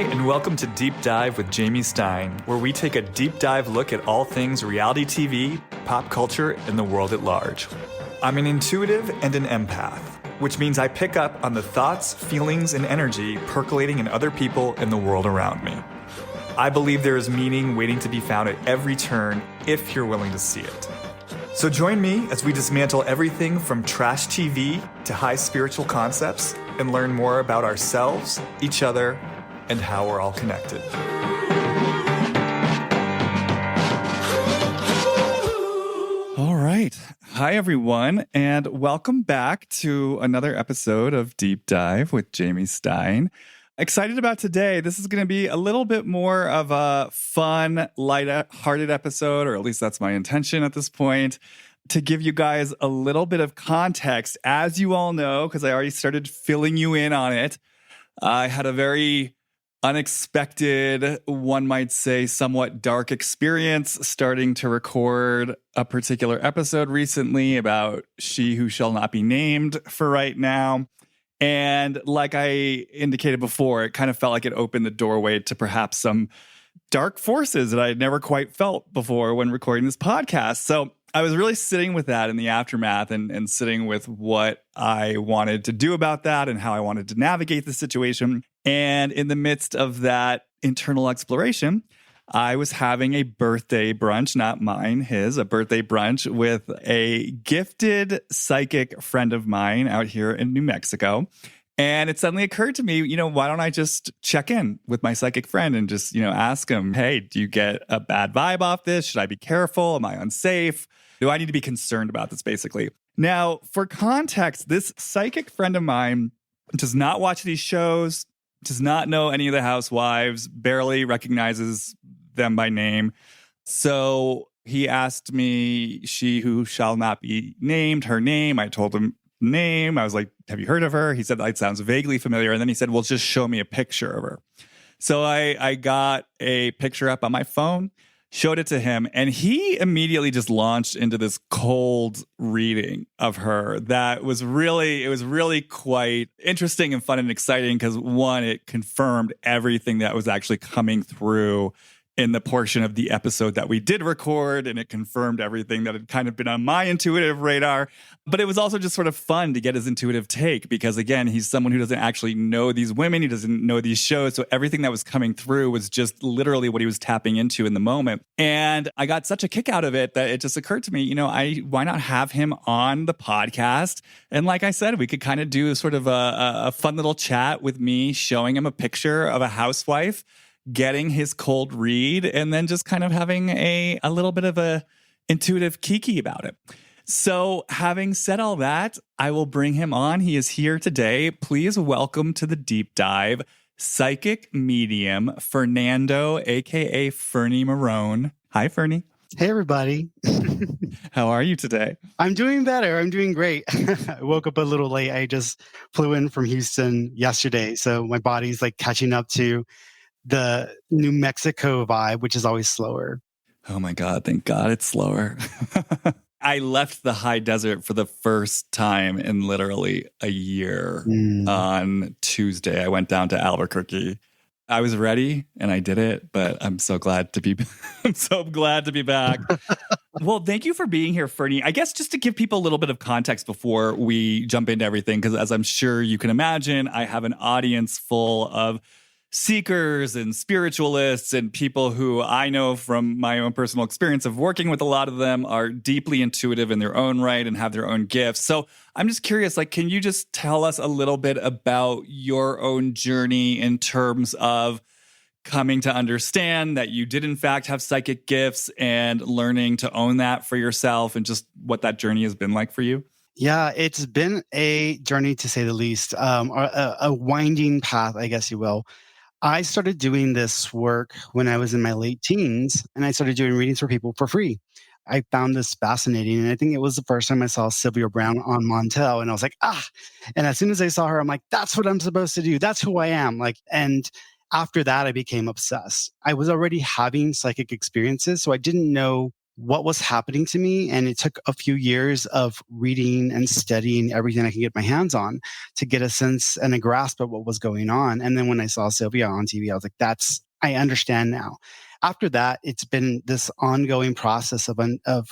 and welcome to Deep Dive with Jamie Stein, where we take a deep dive look at all things reality TV, pop culture, and the world at large. I'm an intuitive and an empath, which means I pick up on the thoughts, feelings, and energy percolating in other people and the world around me. I believe there is meaning waiting to be found at every turn if you're willing to see it. So join me as we dismantle everything from trash TV to high spiritual concepts and learn more about ourselves, each other, and how we're all connected. All right. Hi, everyone, and welcome back to another episode of Deep Dive with Jamie Stein. Excited about today. This is going to be a little bit more of a fun, light-hearted episode, or at least that's my intention at this point, to give you guys a little bit of context. As you all know, because I already started filling you in on it, I had a very unexpected, one might say somewhat dark experience starting to record a particular episode recently about She Who Shall Not Be Named for right now. And like I indicated before, it kind of felt like it opened the doorway to perhaps some dark forces that I had never quite felt before when recording this podcast. So I was really sitting with that in the aftermath and sitting with what I wanted to do about that and how I wanted to navigate the situation. And in the midst of that internal exploration, I was having a birthday brunch, not mine, his, a birthday brunch with a gifted psychic friend of mine out here in New Mexico. And it suddenly occurred to me, why don't I just check in with my psychic friend and just, ask him, hey, do you get a bad vibe off this? Should I be careful? Am I unsafe? Do I need to be concerned about this, basically? Now, for context, this psychic friend of mine does not watch these shows, does not know any of the housewives, barely recognizes them by name. So he asked me, She Who Shall Not Be Named, her name. I told him name. I was like, have you heard of her? He said, that sounds vaguely familiar. And then he said, well, just show me a picture of her. So I got a picture up on my phone, showed it to him, and he immediately just launched into this cold reading of her that was really quite interesting and fun and exciting because, one, it confirmed everything that was actually coming through in the portion of the episode that we did record, and it confirmed everything that had kind of been on my intuitive radar. But it was also just sort of fun to get his intuitive take because, again, he's someone who doesn't actually know these women. He doesn't know these shows. So everything that was coming through was just literally what he was tapping into in the moment. And I got such a kick out of it that it just occurred to me, why not have him on the podcast? And like I said, we could kind of do sort of a fun little chat with me showing him a picture of a housewife, getting his cold read, and then just kind of having a little bit of a intuitive kiki about it. So having said all that, I will bring him on. He is here today. Please welcome to the Deep Dive, psychic medium, Fernando, a.k.a. Fernie Marron. Hi, Fernie. Hey, everybody. How are you today? I'm doing better. I'm doing great. I woke up a little late. I just flew in from Houston yesterday, so my body's like catching up to the New Mexico vibe, which is always slower. Oh my God, thank God it's slower. I left the high desert for the first time in literally a year on Tuesday. I went down to Albuquerque. I was ready and I did it, but I'm so glad to be back. Well, thank you for being here, Fernie. I guess just to give people a little bit of context before we jump into everything, because as I'm sure you can imagine, I have an audience full of seekers and spiritualists and people who I know from my own personal experience of working with a lot of them are deeply intuitive in their own right and have their own gifts. So I'm just curious, can you just tell us a little bit about your own journey in terms of coming to understand that you did in fact have psychic gifts and learning to own that for yourself and just what that journey has been like for you? Yeah, it's been a journey to say the least, a winding path, I guess you will. I started doing this work when I was in my late teens, and I started doing readings for people for free. I found this fascinating, and I think it was the first time I saw Sylvia Brown on Montel, and I was like, And as soon as I saw her, I'm like, that's what I'm supposed to do. That's who I am. And after that, I became obsessed. I was already having psychic experiences, so I didn't know what was happening to me. And it took a few years of reading and studying everything I could get my hands on to get a sense and a grasp of what was going on. And then when I saw Sylvia on TV, I was like, I understand now. After that, it's been this ongoing process of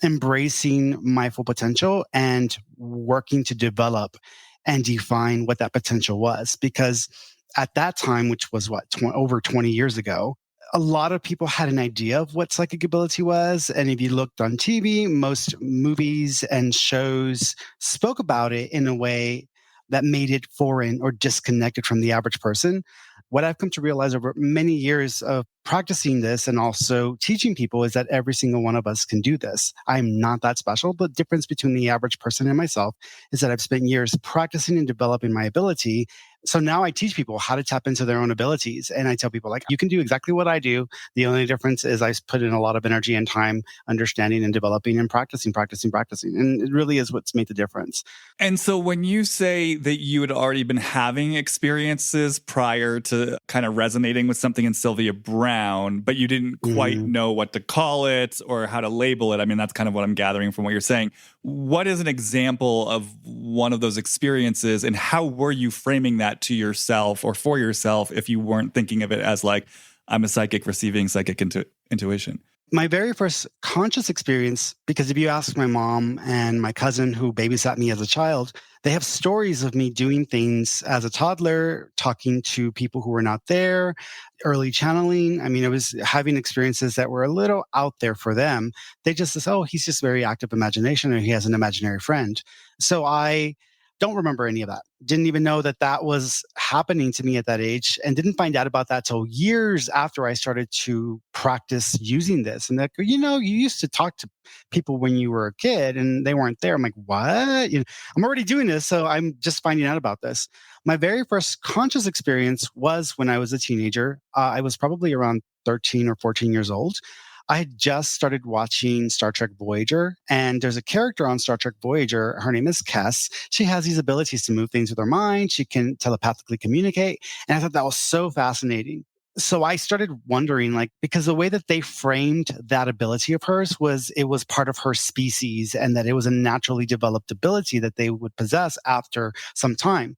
embracing my full potential and working to develop and define what that potential was. Because at that time, which was over 20 years ago, a lot of people had an idea of what psychic ability was. And if you looked on TV, most movies and shows spoke about it in a way that made it foreign or disconnected from the average person. What I've come to realize over many years of practicing this and also teaching people is that every single one of us can do this. I'm not that special. The difference between the average person and myself is that I've spent years practicing and developing my ability. So now I teach people how to tap into their own abilities. And I tell people, like, you can do exactly what I do. The only difference is I put in a lot of energy and time understanding and developing and practicing. And it really is what's made the difference. And so when you say that you had already been having experiences prior to kind of resonating with something in Sylvia Browne, but you didn't quite know what to call it or how to label it, I mean, that's kind of what I'm gathering from what you're saying. What is an example of one of those experiences, and how were you framing that to yourself or for yourself if you weren't thinking of it as like, I'm a psychic receiving psychic intuition? My very first conscious experience, because if you ask my mom and my cousin who babysat me as a child, they have stories of me doing things as a toddler, talking to people who were not there, early channeling. I mean, I was having experiences that were a little out there for them. They just said, oh, he's just very active imagination, or he has an imaginary friend. So I don't remember any of that. Didn't even know that that was happening to me at that age, and didn't find out about that till years after I started to practice using this. And you used to talk to people when you were a kid and they weren't there. I'm like, what? I'm already doing this. So I'm just finding out about this. My very first conscious experience was when I was a teenager. I was probably around 13 or 14 years old. I had just started watching Star Trek Voyager, and there's a character on Star Trek Voyager. Her name is Kes. She has these abilities to move things with her mind. She can telepathically communicate. And I thought that was so fascinating. So I started wondering, like, because the way that they framed that ability of hers was it was part of her species, and that it was a naturally developed ability that they would possess after some time.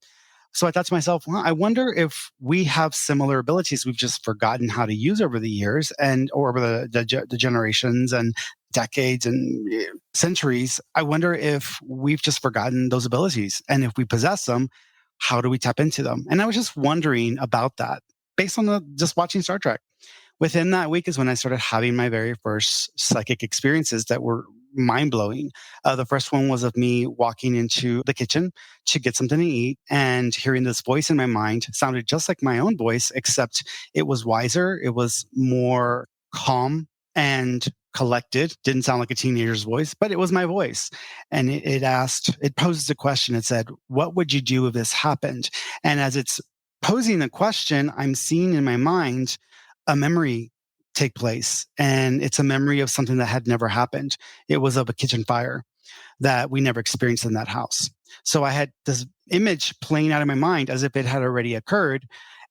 So I thought to myself, well, I wonder if we have similar abilities we've just forgotten how to use over the years or over the generations and decades and centuries. I wonder if we've just forgotten those abilities. And if we possess them, how do we tap into them? And I was just wondering about that based on just watching Star Trek. Within that week is when I started having my very first psychic experiences that were mind blowing. The first one was of me walking into the kitchen to get something to eat and hearing this voice in my mind. Sounded just like my own voice, except it was wiser. It was more calm and collected. Didn't sound like a teenager's voice, but it was my voice. And it posed a question. It said, what would you do if this happened? And as it's posing the question, I'm seeing in my mind a memory take place. And it's a memory of something that had never happened. It was of a kitchen fire that we never experienced in that house. So I had this image playing out in my mind as if it had already occurred,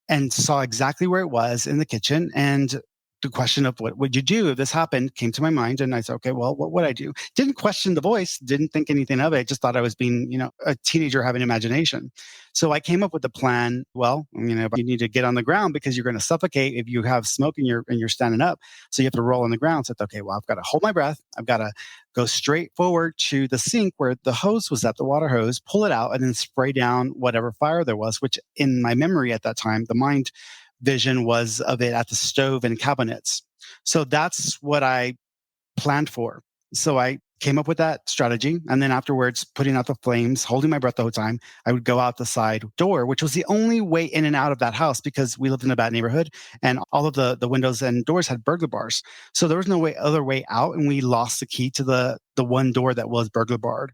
and saw exactly where it was in the kitchen. And the question of what would you do if this happened came to my mind. And I said, okay, well, what would I do? Didn't question the voice, didn't think anything of it. I just thought I was being, a teenager having imagination. So I came up with the plan. Well, you need to get on the ground because you're going to suffocate if you have smoke and you're standing up. So you have to roll on the ground. So I thought, okay, well, I've got to hold my breath. I've got to go straight forward to the sink where the hose was at, the water hose, pull it out, and then spray down whatever fire there was, which in my memory at that time, the mind vision was of it at the stove and cabinets. So that's what I planned for. So I came up with that strategy. And then afterwards, putting out the flames, holding my breath the whole time, I would go out the side door, which was the only way in and out of that house because we lived in a bad neighborhood and all of the windows and doors had burglar bars. So there was no other way out. And we lost the key to the one door that was burglar barred.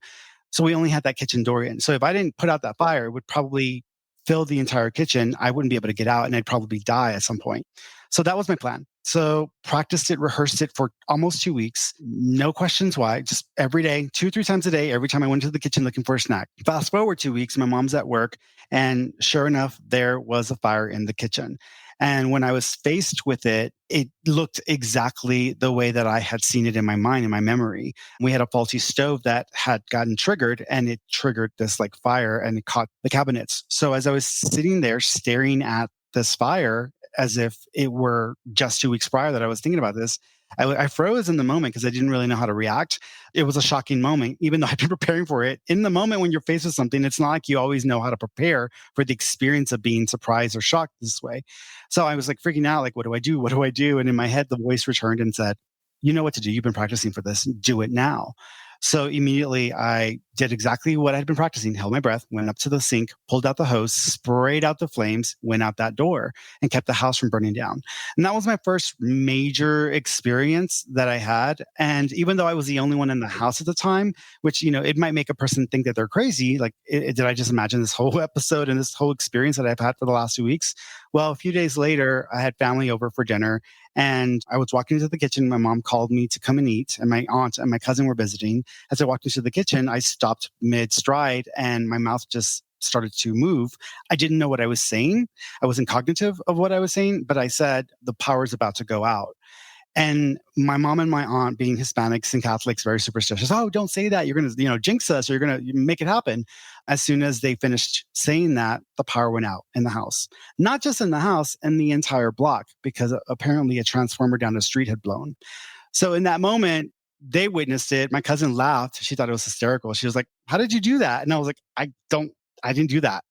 So we only had that kitchen door in. So if I didn't put out that fire, it would probably fill the entire kitchen. I wouldn't be able to get out and I'd probably die at some point. So that was my plan. So practiced it, rehearsed it for almost 2 weeks. No questions why, just every day, 2-3 times a day, every time I went to the kitchen looking for a snack. Fast forward 2 weeks, my mom's at work and sure enough, there was a fire in the kitchen. And when I was faced with it, it looked exactly the way that I had seen it in my mind, in my memory. We had a faulty stove that had gotten triggered, and it triggered this like fire, and it caught the cabinets. So as I was sitting there staring at this fire as if it were just 2 weeks prior that I was thinking about this, I froze in the moment because I didn't really know how to react. It was a shocking moment, even though I've been preparing for it. In the moment when you're faced with something, it's not like you always know how to prepare for the experience of being surprised or shocked this way. So I was like freaking out, like, what do I do? What do I do? And in my head, the voice returned and said, you know what to do. You've been practicing for this. Do it now. So immediately I did exactly what I had been practicing, held my breath, went up to the sink, pulled out the hose, sprayed out the flames, went out that door, and kept the house from burning down. And that was my first major experience that I had. And even though I was the only one in the house at the time, which, it might make a person think that they're crazy, like, did I just imagine this whole episode and this whole experience that I've had for the last 2 weeks? Well, a few days later, I had family over for dinner. And I was walking into the kitchen. My mom called me to come and eat, and my aunt and my cousin were visiting. As I walked into the kitchen, I stopped mid stride and my mouth just started to move. I didn't know what I was saying. I wasn't cognitive of what I was saying, but I said, the power's about to go out. And my mom and my aunt, being Hispanics and Catholics, very superstitious. Oh, don't say that. You're going to, jinx us, or you're going to make it happen. As soon as they finished saying that, the power went out in the house. Not just in the house, in the entire block, because apparently a transformer down the street had blown. So in that moment, they witnessed it. My cousin laughed. She thought it was hysterical. She was like, how did you do that? And I was like, I didn't do that.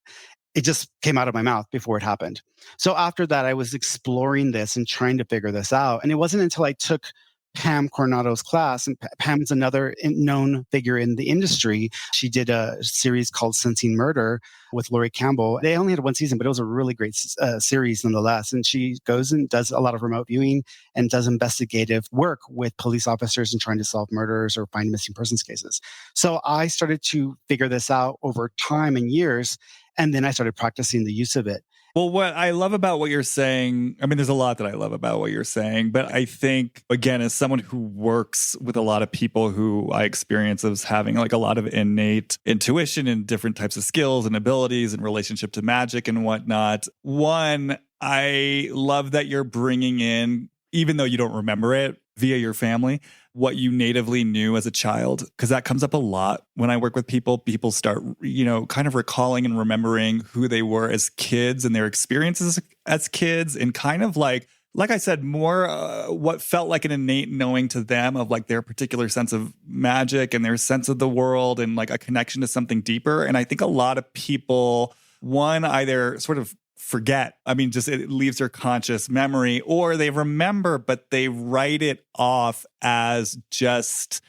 It just came out of my mouth before it happened. So after that, I was exploring this and trying to figure this out. And it wasn't until I took Pam Coronado's class, and Pam's another known figure in the industry. She did a series called Sensing Murder with Laurie Campbell. They only had one season, but it was a really great series nonetheless. And she goes and does a lot of remote viewing and does investigative work with police officers and trying to solve murders or find missing persons cases. So I started to figure this out over time and years. And then I started practicing the use of it. Well, what I love about what you're saying, I mean, there's a lot that I love about what you're saying, but I think, again, as someone who works with a lot of people who I experience as having like a lot of innate intuition and different types of skills and abilities in relationship to magic and whatnot, one, I love that you're bringing in, even though you don't remember it via your family, what you natively knew as a child, because that comes up a lot when I work with people. People start, kind of recalling and remembering who they were as kids and their experiences as kids, and kind of like I said, more what felt like an innate knowing to them of like their particular sense of magic and their sense of the world and like a connection to something deeper. And I think a lot of people, one, either sort of forget. I mean, just it leaves their conscious memory, or they remember, but they write it off as just,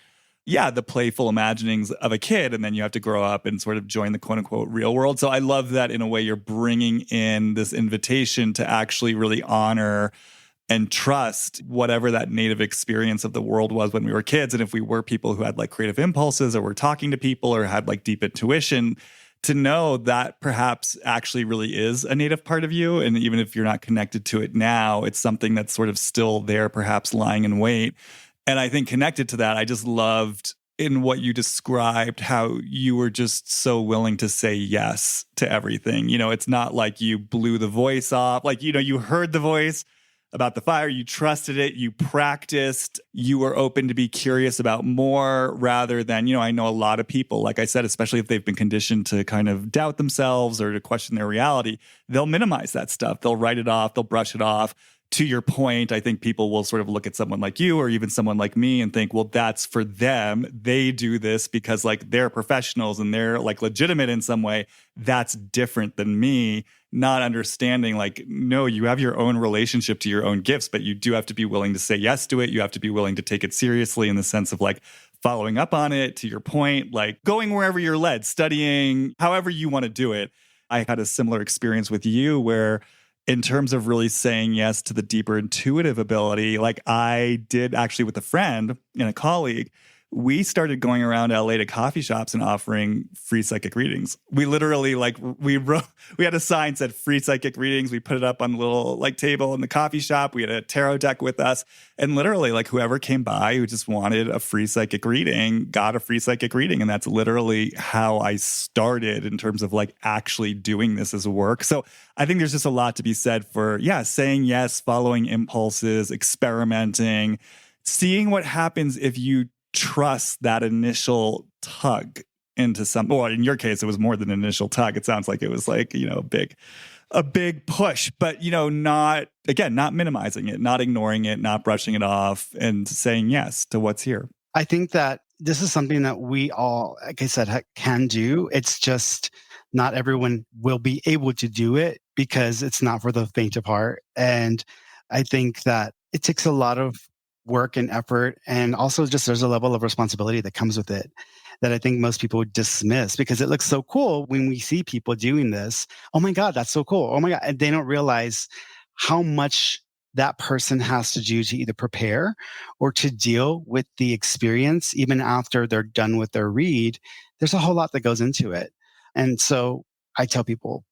the playful imaginings of a kid. And then you have to grow up and sort of join the quote unquote real world. So I love that in a way you're bringing in this invitation to actually really honor and trust whatever that native experience of the world was when we were kids. And if we were people who had like creative impulses or were talking to people or had like deep intuition, to know that perhaps actually really is a native part of you. And even if you're not connected to it now, it's something that's sort of still there, perhaps lying in wait. And I think connected to that, I just loved in what you described how you were just so willing to say yes to everything. It's not like you blew the voice off. Like, you heard the voice about the fire, you trusted it, you practiced, you were open to be curious about more rather than, I know a lot of people, like I said, especially if they've been conditioned to kind of doubt themselves or to question their reality, they'll minimize that stuff. They'll write it off, they'll brush it off. To your point, I think people will sort of look at someone like you or even someone like me and think, well, that's for them. They do this because like they're professionals and they're like legitimate in some way. That's different than me. Not understanding like, no, you have your own relationship to your own gifts, but you do have to be willing to say yes to it. You have to be willing to take it seriously in the sense of like following up on it, to your point, like going wherever you're led, studying, however you want to do it. I had a similar experience with you where in terms of really saying yes to the deeper intuitive ability, like I did actually with a friend and a colleague, we started going around LA to coffee shops and offering free psychic readings. We literally we had a sign that said free psychic readings. We put it up on the little table in the coffee shop. We had a tarot deck with us, and literally whoever came by who just wanted a free psychic reading got a free psychic reading. And that's literally how I started in terms of actually doing this as a work. So I think there's just a lot to be said for, saying yes, following impulses, experimenting, seeing what happens if you trust that initial tug into something. Well, in your case, it was more than an initial tug. It sounds like it was a big push, but not minimizing it, not ignoring it, not brushing it off, and saying yes to what's here. I think that this is something that we all, like I said, can do. It's just not everyone will be able to do it because it's not for the faint of heart. And I think that it takes a lot of work and effort, and also just there's a level of responsibility that comes with it that I think most people dismiss because it looks so cool when we see people doing this. Oh my God, that's so cool. Oh my God. And they don't realize how much that person has to do to either prepare or to deal with the experience even after they're done with their read. There's a whole lot that goes into it. And so I tell people,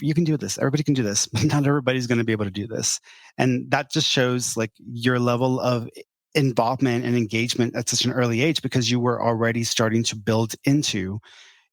you can do this. Everybody can do this. Not everybody's going to be able to do this. And that just shows your level of involvement and engagement at such an early age because you were already starting to build into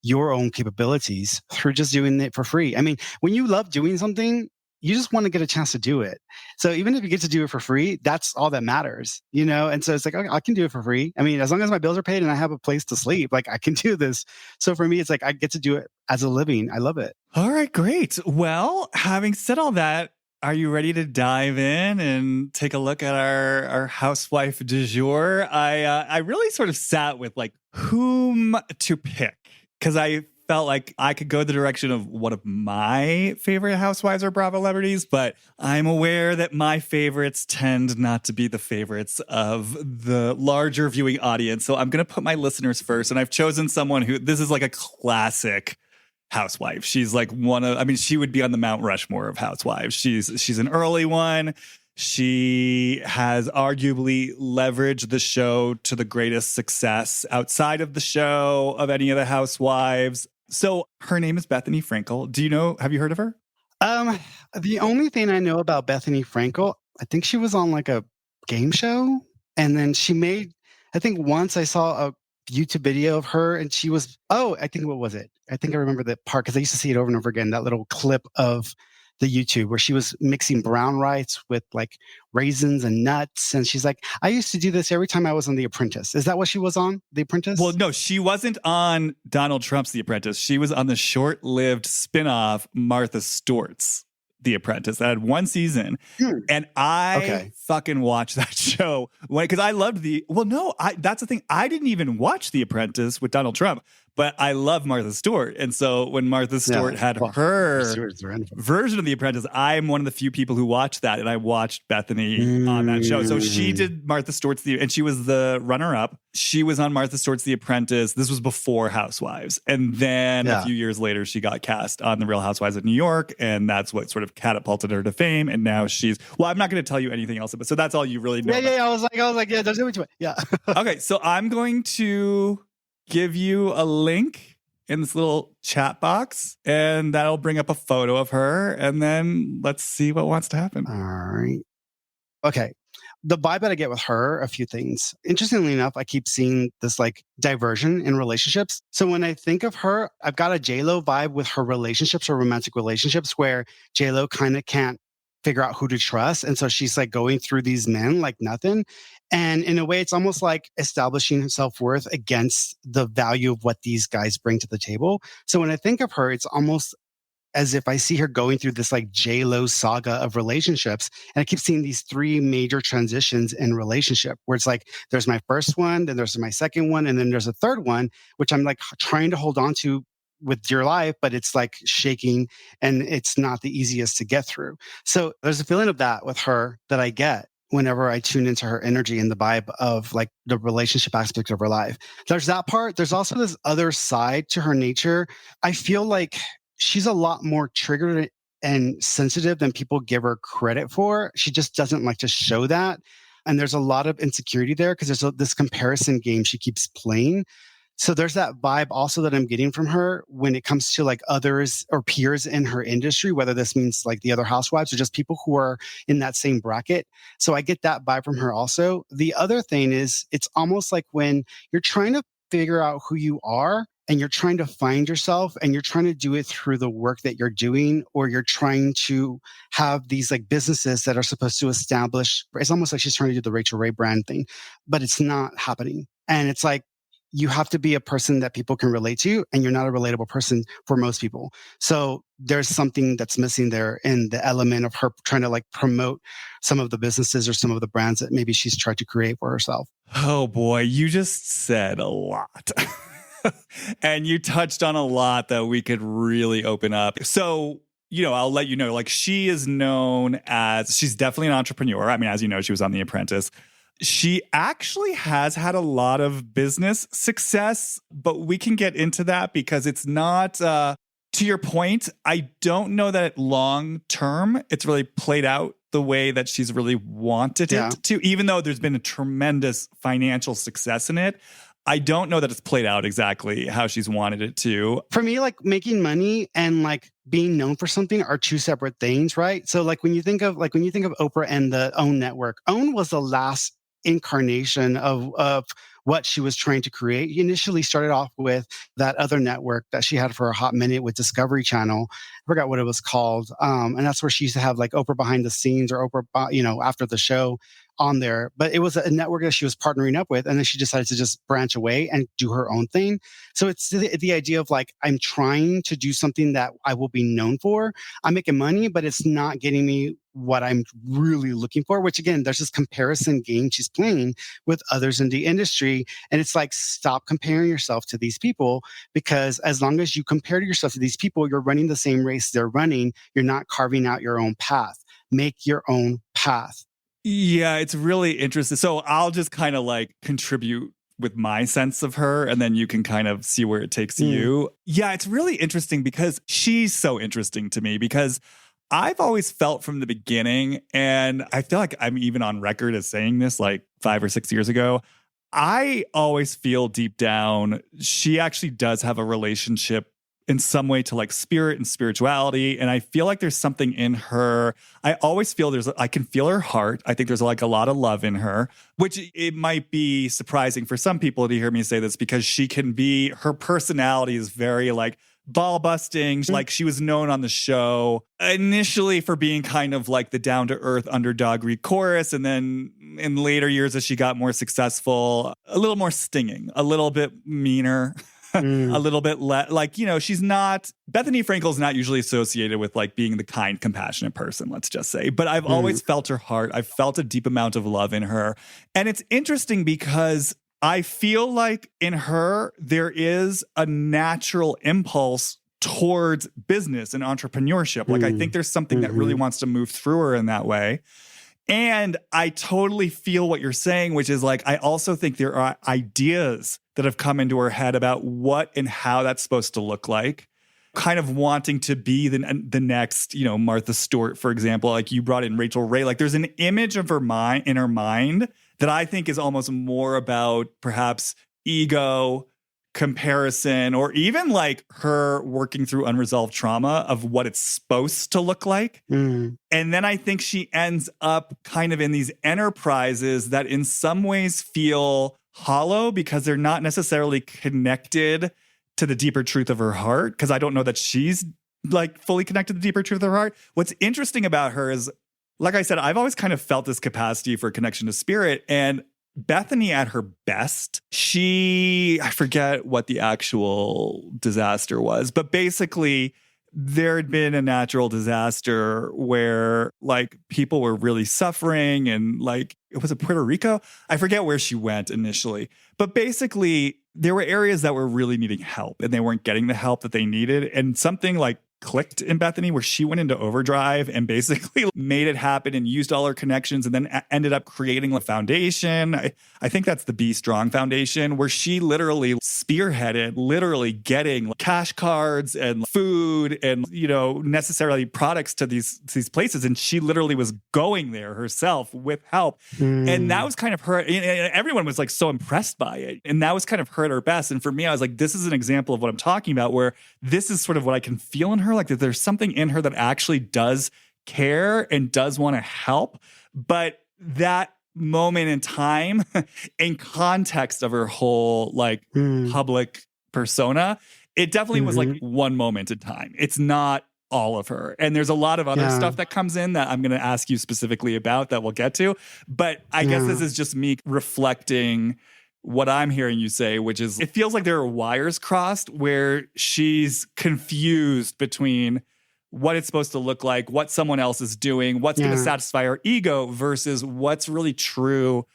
your own capabilities through just doing it for free. I mean, when you love doing something, you just want to get a chance to do it. So even if you get to do it for free, that's all that matters, And so it's okay, I can do it for free. I mean, as long as my bills are paid and I have a place to sleep, I can do this. So for me, it's I get to do it as a living. I love it. All right, great. Well, having said all that, are you ready to dive in and take a look at our housewife du jour? I really sort of sat with whom to pick because I felt like I could go the direction of one of my favorite housewives or Bravo celebrities, but I'm aware that my favorites tend not to be the favorites of the larger viewing audience. So I'm going to put my listeners first, and I've chosen someone who this is a classic housewife. She's she would be on the Mount Rushmore of housewives. She's an early one. She has arguably leveraged the show to the greatest success outside of the show of any of the housewives. So her name is Bethenny Frankel. Have you heard of her? The only thing I know about Bethenny Frankel, I think she was on a game show, and then I think once I saw a YouTube video of her and she was, I think what was it? I think I remember that part because I used to see it over and over again, that little clip of the YouTube where she was mixing brown rice with raisins and nuts. And she's like, I used to do this every time I was on The Apprentice. Is that what she was on? The Apprentice? Well, no, she wasn't on Donald Trump's The Apprentice. She was on the short-lived spinoff Martha Stewart's The Apprentice that had one season. And I fucking watched that show because I loved that's the thing. I didn't even watch The Apprentice with Donald Trump, but I love Martha Stewart. And so when Martha Stewart had her version of The Apprentice, I'm one of the few people who watched that. And I watched Bethenny on that show. So she did Martha Stewart's and she was the runner-up. She was on Martha Stewart's The Apprentice. This was before Housewives. And then a few years later, she got cast on The Real Housewives of New York. And that's what sort of catapulted her to fame. And now I'm not going to tell you anything else. But so that's all you really know. Yeah. I was like, yeah, don't do it. Yeah. Okay. So I'm going to give you a link in this little chat box, and that'll bring up a photo of her. And then let's see what wants to happen. All right. Okay. The vibe that I get with her, a few things. Interestingly enough, I keep seeing this diversion in relationships. So when I think of her, I've got a J-Lo vibe with her relationships or romantic relationships where J-Lo kind of can't figure out who to trust. And so she's going through these men like nothing. And in a way, it's almost like establishing self-worth against the value of what these guys bring to the table. So when I think of her, it's almost as if I see her going through this J-Lo saga of relationships. And I keep seeing these three major transitions in relationship where it's there's my first one, then there's my second one, and then there's a third one, which I'm trying to hold on to with dear life, but it's shaking and it's not the easiest to get through. So there's a feeling of that with her that I get whenever I tune into her energy and the vibe of the relationship aspect of her life. There's that part. There's also this other side to her nature. I feel like she's a lot more triggered and sensitive than people give her credit for. She just doesn't like to show that. And there's a lot of insecurity there because this comparison game she keeps playing. So there's that vibe also that I'm getting from her when it comes to like others or peers in her industry, whether this means like the other housewives or just people who are in that same bracket. So I get that vibe from her also. The other thing is it's almost like when you're trying to figure out who you are and you're trying to find yourself and you're trying to do it through the work that you're doing, or you're trying to have these like businesses that are supposed to establish, it's almost like she's trying to do the Rachel Ray brand thing, but it's not happening. And it's like, you have to be a person that people can relate to, and you're not a relatable person for most people. So there's something that's missing there in the element of her trying to like promote some of the businesses or some of the brands that maybe she's tried to create for herself. Oh boy, you just said a lot. And you touched on a lot that we could really open up. So, I'll let you know, like she is known as, she's definitely an entrepreneur. I mean, as you know, she was on The Apprentice. She actually has had a lot of business success, but we can get into that because it's not, to your point, I don't know that long term it's really played out the way that she's really wanted it to, even though there's been a tremendous financial success in it. I don't know that it's played out exactly how she's wanted it to. For me, like making money and like being known for something are two separate things, right? So like when you think of Oprah and the OWN network, OWN was the last incarnation of what she was trying to create. She initially started off with that other network that she had for a hot minute with Discovery Channel. I forgot what it was called. And that's where she used to have like Oprah behind the scenes or Oprah, after the show on there. But it was a network that she was partnering up with. And then she decided to just branch away and do her own thing. So it's the idea of like, I'm trying to do something that I will be known for. I'm making money, but it's not getting me what I'm really looking for, which again, there's this comparison game she's playing with others in the industry. And it's like, stop comparing yourself to these people, because as long as you compare yourself to these people, you're running the same race they're running. You're not carving out your own path. Make your own path. Yeah, it's really interesting. So I'll just kind of like contribute with my sense of her, and then you can kind of see where it takes you. Yeah, it's really interesting because she's so interesting to me, because I've always felt from the beginning, and I feel like I'm even on record as saying this like 5 or 6 years ago, I always feel deep down she actually does have a relationship in some way to like spirit and spirituality. And I feel like there's something in her. I always feel I can feel her heart. I think there's like a lot of love in her, which it might be surprising for some people to hear me say this, because her personality is very like ball busting. Like she was known on the show initially for being kind of like the down to earth underdog Greek chorus. And then in later years, as she got more successful, a little more stinging, a little bit meaner. A little bit like, she's not, Bethenny Frankel's not usually associated with like being the kind, compassionate person, let's just say. But I've always felt her heart. I've felt a deep amount of love in her. And it's interesting because I feel like in her, there is a natural impulse towards business and entrepreneurship. Like, I think there's something that really wants to move through her in that way. And I totally feel what you're saying, which is like, I also think there are ideas that have come into her head about what and how that's supposed to look like. Kind of wanting to be the next, Martha Stewart, for example. Like you brought in Rachel Ray. Like there's an image of her mind in her mind that I think is almost more about perhaps ego, comparison, or even like her working through unresolved trauma of what it's supposed to look like. And then I think she ends up kind of in these enterprises that in some ways feel hollow because they're not necessarily connected to the deeper truth of her heart. Because I don't know that she's like fully connected to the deeper truth of her heart. What's interesting about her is, like I said, I've always kind of felt this capacity for connection to spirit. And Bethenny at her best, I forget what the actual disaster was, but basically there had been a natural disaster where like people were really suffering, and like, was it Puerto Rico? I forget where she went initially, but basically there were areas that were really needing help and they weren't getting the help that they needed. And something like clicked in Bethenny, where she went into overdrive and basically made it happen and used all her connections, and then ended up creating a foundation. I think that's the Be Strong Foundation, where she literally spearheaded getting cash cards and food and, necessarily products to these places. And she literally was going there herself with help. And that was kind of her. And everyone was like so impressed by it. And that was kind of her at her best. And for me, I was like, this is an example of what I'm talking about, where this is sort of what I can feel in her, like that there's something in her that actually does care and does want to help. But that moment in time, in context of her whole public persona, it definitely was like one moment in time. It's not all of her. And there's a lot of other stuff that comes in that I'm going to ask you specifically about that we'll get to. But I guess this is just me reflecting what I'm hearing you say, which is it feels like there are wires crossed where she's confused between what it's supposed to look like, what someone else is doing, what's going to satisfy her ego versus what's really true.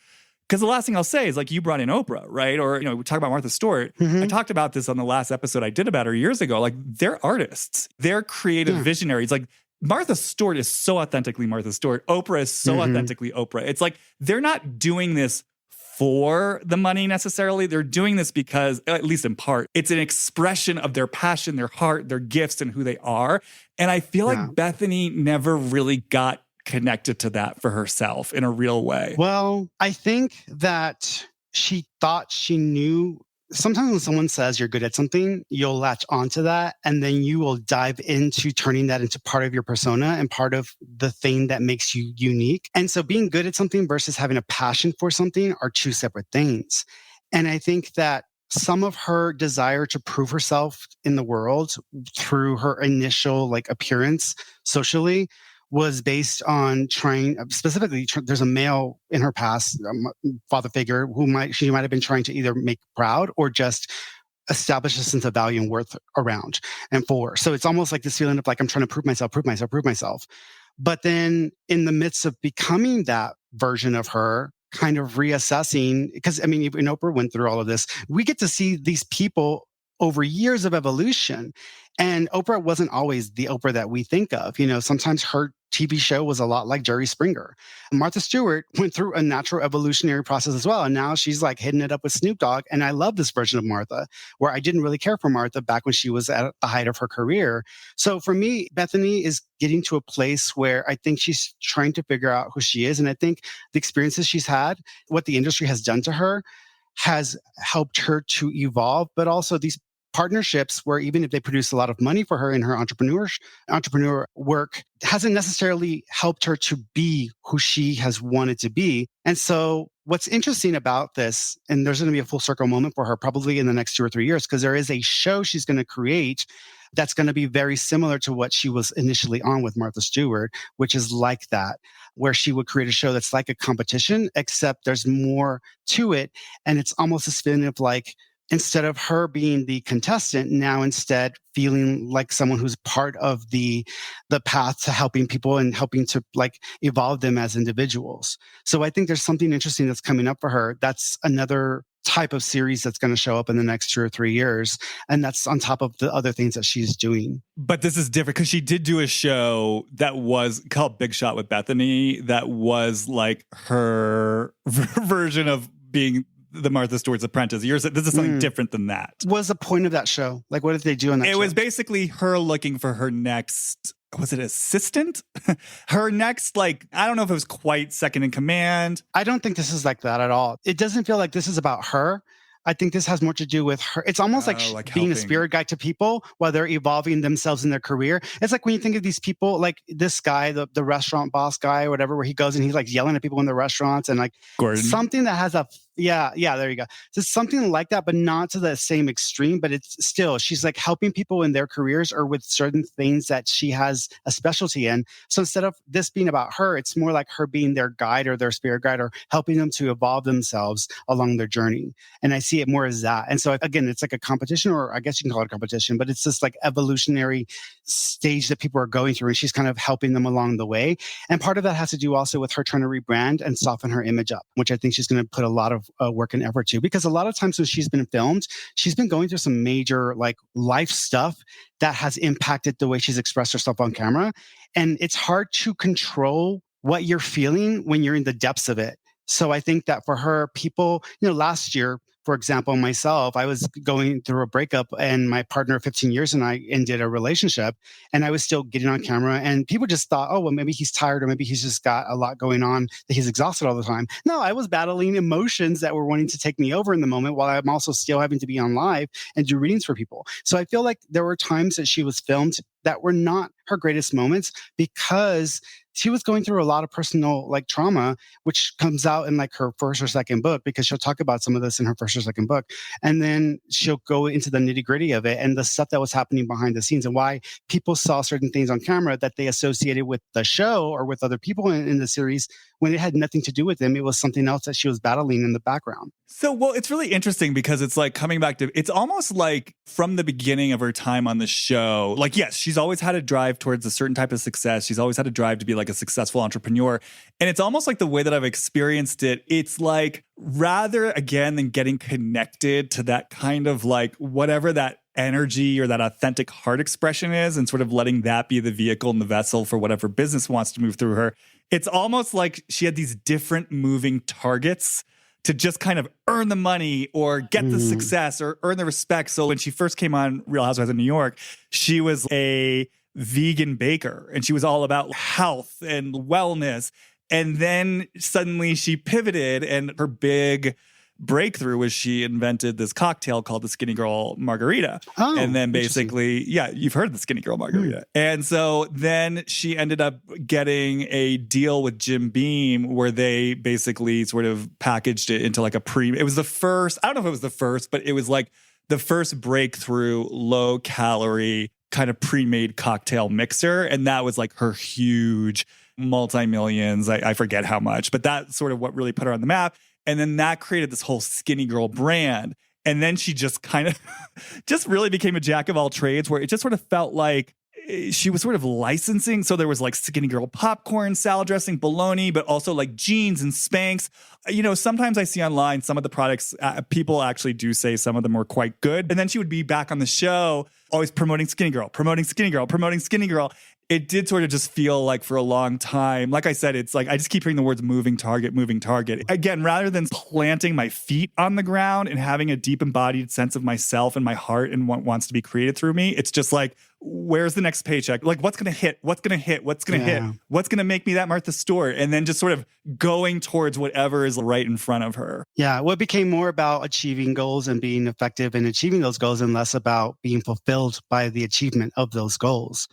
Because the last thing I'll say is, like, you brought in Oprah, right? Or, we talk about Martha Stewart. I talked about this on the last episode I did about her years ago. Like, they're artists. They're creative visionaries. Like, Martha Stewart is so authentically Martha Stewart. Oprah is so authentically Oprah. It's like they're not doing this for the money necessarily. They're doing this because, at least in part, it's an expression of their passion, their heart, their gifts, and who they are. And I feel like Bethenny never really got connected to that for herself in a real way. Well, I think that she thought she knew. Sometimes when someone says you're good at something, you'll latch onto that, and then you will dive into turning that into part of your persona and part of the thing that makes you unique. And so being good at something versus having a passion for something are two separate things. And I think that some of her desire to prove herself in the world through her initial appearance socially was based on trying, specifically, there's a male in her past, father figure, she might have been trying to either make proud or just establish a sense of value and worth around and for. So it's almost like this feeling of I'm trying to prove myself. But then in the midst of becoming that version of her, kind of reassessing, because even Oprah went through all of this, we get to see these people over years of evolution. And Oprah wasn't always the Oprah that we think of. Sometimes her TV show was a lot like Jerry Springer. Martha Stewart went through a natural evolutionary process as well. And now she's hitting it up with Snoop Dogg. And I love this version of Martha, where I didn't really care for Martha back when she was at the height of her career. So for me, Bethenny is getting to a place where I think she's trying to figure out who she is. And I think the experiences she's had, what the industry has done to her, has helped her to evolve, but also these partnerships where even if they produce a lot of money for her in her entrepreneur work, hasn't necessarily helped her to be who she has wanted to be. And so what's interesting about this, and there's going to be a full circle moment for her probably in the next 2 or 3 years, because there is a show she's going to create that's going to be very similar to what she was initially on with Martha Stewart, which is like that, where she would create a show that's like a competition, except there's more to it. And it's almost this feeling of instead of her being the contestant, now instead feeling like someone who's part of the path to helping people and helping to evolve them as individuals. So I think there's something interesting that's coming up for her. That's another type of series that's going to show up in the next 2 or 3 years. And that's on top of the other things that she's doing. But this is different because she did do a show that was called Big Shot with Bethenny that was her version of being the Martha Stewart's apprentice. This is something different than that. What was the point of that show? What did they do on that show? It was basically her looking for her next, was it assistant? Her next, I don't know if it was quite second in command. I don't think this is like that at all. It doesn't feel like this is about her. I think this has more to do with her. It's almost like being helping. A spirit guide to people while they're evolving themselves in their career. It's like when you think of these people, like this guy, the restaurant boss guy or whatever, where he goes and he's yelling at people in the restaurants and Gordon. Something that has yeah, there you go. Just something like that, but not to the same extreme, but it's still, she's helping people in their careers or with certain things that she has a specialty in. So instead of this being about her, it's more like her being their guide or their spirit guide or helping them to evolve themselves along their journey. And I see it more as that. And so again, it's like a competition, or I guess you can call it a competition, but it's just evolutionary stage that people are going through, and she's kind of helping them along the way. And part of that has to do also with her trying to rebrand and soften her image up, which I think she's going to put a lot of work and effort to, because a lot of times when she's been filmed, she's been going through some major like life stuff that has impacted the way she's expressed herself on camera. And it's hard to control what you're feeling when you're in the depths of it. So I think that for her, people, last year, for example, myself, I was going through a breakup, and my partner of 15 years and I ended a relationship, and I was still getting on camera, and people just thought, oh, well, maybe he's tired, or maybe he's just got a lot going on, that he's exhausted all the time. No, I was battling emotions that were wanting to take me over in the moment, while I'm also still having to be on live and do readings for people. So I feel like there were times that she was filmed that were not her greatest moments, because she was going through a lot of personal like trauma, which comes out in like her first or second book, because she'll talk about some of this in her first or second book. And then she'll go into the nitty gritty of it and the stuff that was happening behind the scenes, and why people saw certain things on camera that they associated with the show or with other people in the series, when it had nothing to do with them. It was something else that she was battling in the background. So, well, it's really interesting because it's like coming back to, it's almost like from the beginning of her time on the show, like, yes, she's always had a drive towards a certain type of success. She's always had a drive to be like a successful entrepreneur. And it's almost like the way that I've experienced it, it's like rather, again, than getting connected to that kind of like whatever that energy or that authentic heart expression is, and sort of letting that be the vehicle and the vessel for whatever business wants to move through her. It's almost like she had these different moving targets to just kind of earn the money or get the success or earn the respect. So when she first came on Real Housewives of New York, she was a vegan baker, and she was all about health and wellness. And then suddenly she pivoted, and her big breakthrough was she invented this cocktail called the Skinny Girl Margarita. Oh, and then basically, yeah, you've heard of the Skinny Girl Margarita. And so then she ended up getting a deal with Jim Beam, where they basically sort of packaged it into like it was the first, I don't know if it was the first, but it was like the first breakthrough low calorie kind of pre-made cocktail mixer. And that was like her huge multi-millions. I forget how much, but that's sort of what really put her on the map. And then that created this whole Skinny Girl brand. And then she just kind of just really became a jack of all trades, where it just sort of felt like she was sort of licensing. So there was like Skinny Girl popcorn, salad dressing, bologna, but also like jeans and Spanx. Sometimes I see online some of the products, people actually do say some of them were quite good. And then she would be back on the show, always promoting Skinny Girl, promoting Skinny Girl, promoting Skinny Girl. It did sort of just feel like for a long time, like I said, it's like I just keep hearing the words moving target, moving target. Again, rather than planting my feet on the ground and having a deep embodied sense of myself and my heart and what wants to be created through me, it's just like, where's the next paycheck? Like, what's going to hit? What's going to hit? What's going to hit? What's going to make me that Martha Stewart? And then just sort of going towards whatever is right in front of her. Yeah, well, it became more about achieving goals and being effective in achieving those goals, and less about being fulfilled by the achievement of those goals.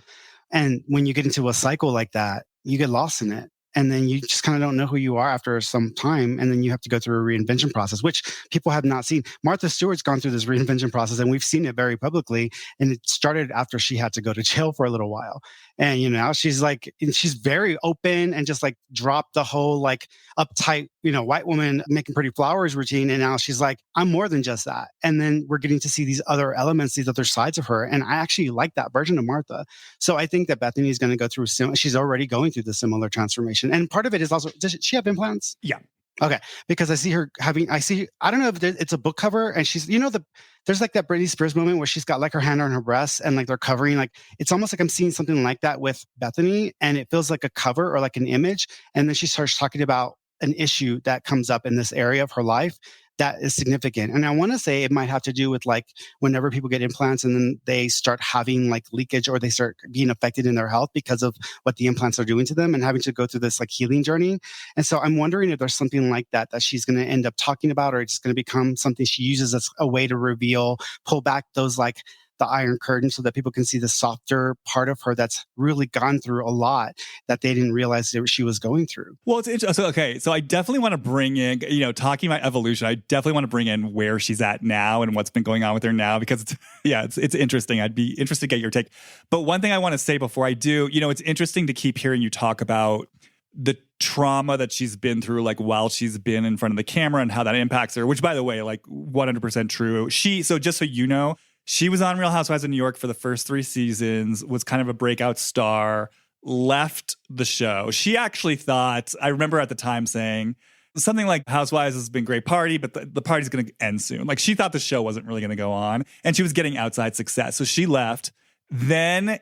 And when you get into a cycle like that, you get lost in it. And then you just kind of don't know who you are after some time. And then you have to go through a reinvention process, which people have not seen. Martha Stewart's gone through this reinvention process, and we've seen it very publicly. And it started after she had to go to jail for a little while. And, now she's like, and she's very open and just like dropped the whole like uptight, white woman making pretty flowers routine. And now she's like, I'm more than just that. And then we're getting to see these other elements, these other sides of her. And I actually like that version of Martha. So I think that Bethenny is going to go through she's already going through the similar transformation. And part of it is also, does she have implants? Yeah. Okay. Because I see her I don't know if it's a book cover, and she's, there's like that Britney Spears moment where she's got like her hand on her breast and like they're covering, like, it's almost like I'm seeing something like that with Bethenny, and it feels like a cover or like an image. And then she starts talking about an issue that comes up in this area of her life that is significant. And I want to say it might have to do with like whenever people get implants and then they start having like leakage, or they start being affected in their health because of what the implants are doing to them, and having to go through this like healing journey. And so I'm wondering if there's something like that she's going to end up talking about, or it's going to become something she uses as a way to reveal, pull back those like the iron curtain, so that people can see the softer part of her that's really gone through a lot that they didn't realize that she was going through. Well, it's interesting. So I definitely want to bring in, talking about evolution, I definitely want to bring in where she's at now and what's been going on with her now, because it's interesting. I'd be interested to get your take. But one thing I want to say before I do, it's interesting to keep hearing you talk about the trauma that she's been through, like while she's been in front of the camera, and how that impacts her, which, by the way, like 100% true. So just so you know, She was on Real Housewives of New York for the first 3 seasons, was kind of a breakout star, left the show. She actually thought, I remember at the time saying something like Housewives has been a great party, but the party's going to end soon. Like she thought the show wasn't really going to go on and she was getting outside success. So she left, then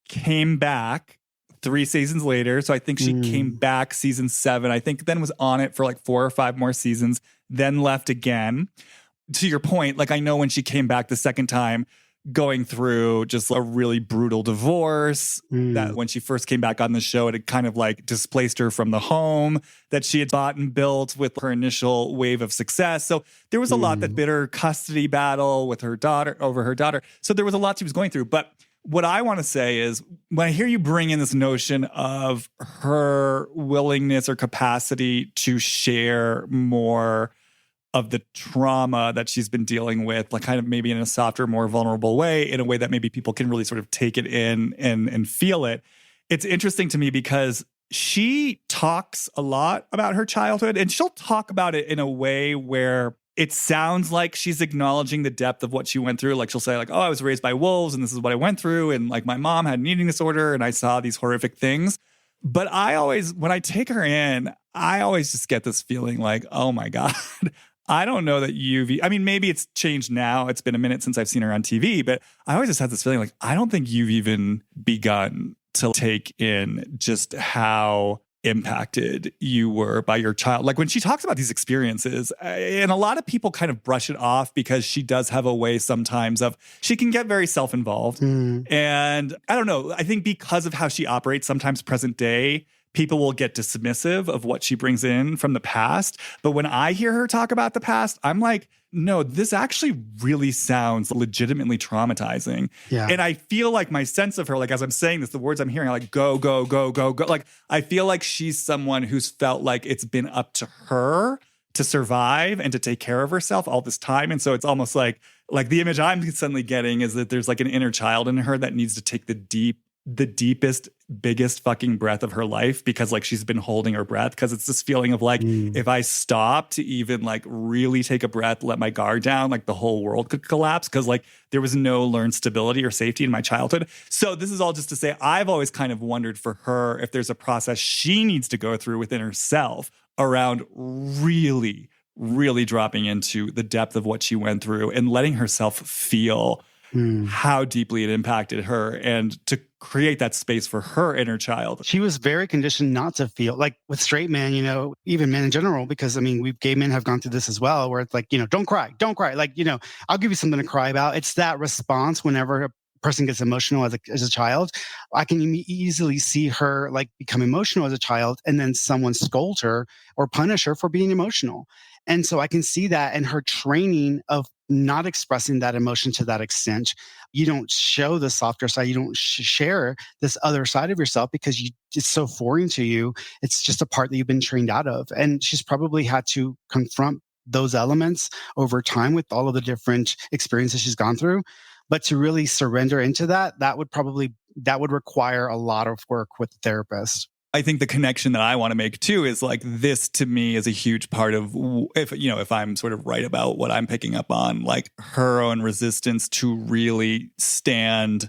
came back 3 seasons later. So I think she came back season 7. I think then was on it for like 4 or 5 more seasons, then left again. To your point, like I know when she came back the second time, going through just a really brutal divorce, that when she first came back on the show, it had kind of like displaced her from the home that she had bought and built with her initial wave of success. So there was a lot, that bitter custody battle with her daughter over her daughter. So there was a lot she was going through. But what I want to say is when I hear you bring in this notion of her willingness or capacity to share more of the trauma that she's been dealing with, like kind of maybe in a softer, more vulnerable way, in a way that maybe people can really sort of take it in and feel it. It's interesting to me because she talks a lot about her childhood, and she'll talk about it in a way where it sounds like she's acknowledging the depth of what she went through. Like she'll say like, oh, I was raised by wolves and this is what I went through. And like my mom had an eating disorder and I saw these horrific things. But I always, when I take her in, I always just get this feeling like, oh my God, I don't know that I mean, maybe it's changed now. It's been a minute since I've seen her on TV, but I always just had this feeling like, I don't think you've even begun to take in just how impacted you were by your child. Like when she talks about these experiences, and a lot of people kind of brush it off because she does have a way sometimes of, she can get very self-involved. And I don't know, I think because of how she operates sometimes present day, people will get dismissive of what she brings in from the past. But when I hear her talk about the past, I'm like, no, this actually really sounds legitimately traumatizing. Yeah. And I feel like my sense of her, like as I'm saying this, the words I'm hearing are like, go, go, go, go, go. Like I feel like she's someone who's felt like it's been up to her to survive and to take care of herself all this time. And so it's almost like the image I'm suddenly getting is that there's like an inner child in her that needs to take the deepest, biggest fucking breath of her life because like she's been holding her breath, because it's this feeling of like, if I stop to even like really take a breath, let my guard down, like the whole world could collapse, because like there was no learned stability or safety in my childhood. So this is all just to say, I've always kind of wondered for her if there's a process she needs to go through within herself around really, really dropping into the depth of what she went through and letting herself feel how deeply it impacted her, and to create that space for her inner child. She was very conditioned not to feel like with straight men, even men in general, because I mean, we gay men have gone through this as well, where it's like, don't cry. Like, I'll give you something to cry about. It's that response whenever a person gets emotional as a child. I can easily see her like become emotional as a child, and then someone scold her or punish her for being emotional. And so I can see that in her training of not expressing that emotion to that extent. You don't show the softer side. You don't share this other side of yourself because it's so foreign to you. It's just a part that you've been trained out of. And she's probably had to confront those elements over time with all of the different experiences she's gone through. But to really surrender into that would require a lot of work with the therapist. I think the connection that I want to make too is like, this to me is a huge part of, if I'm sort of right about what I'm picking up on, like her own resistance to really stand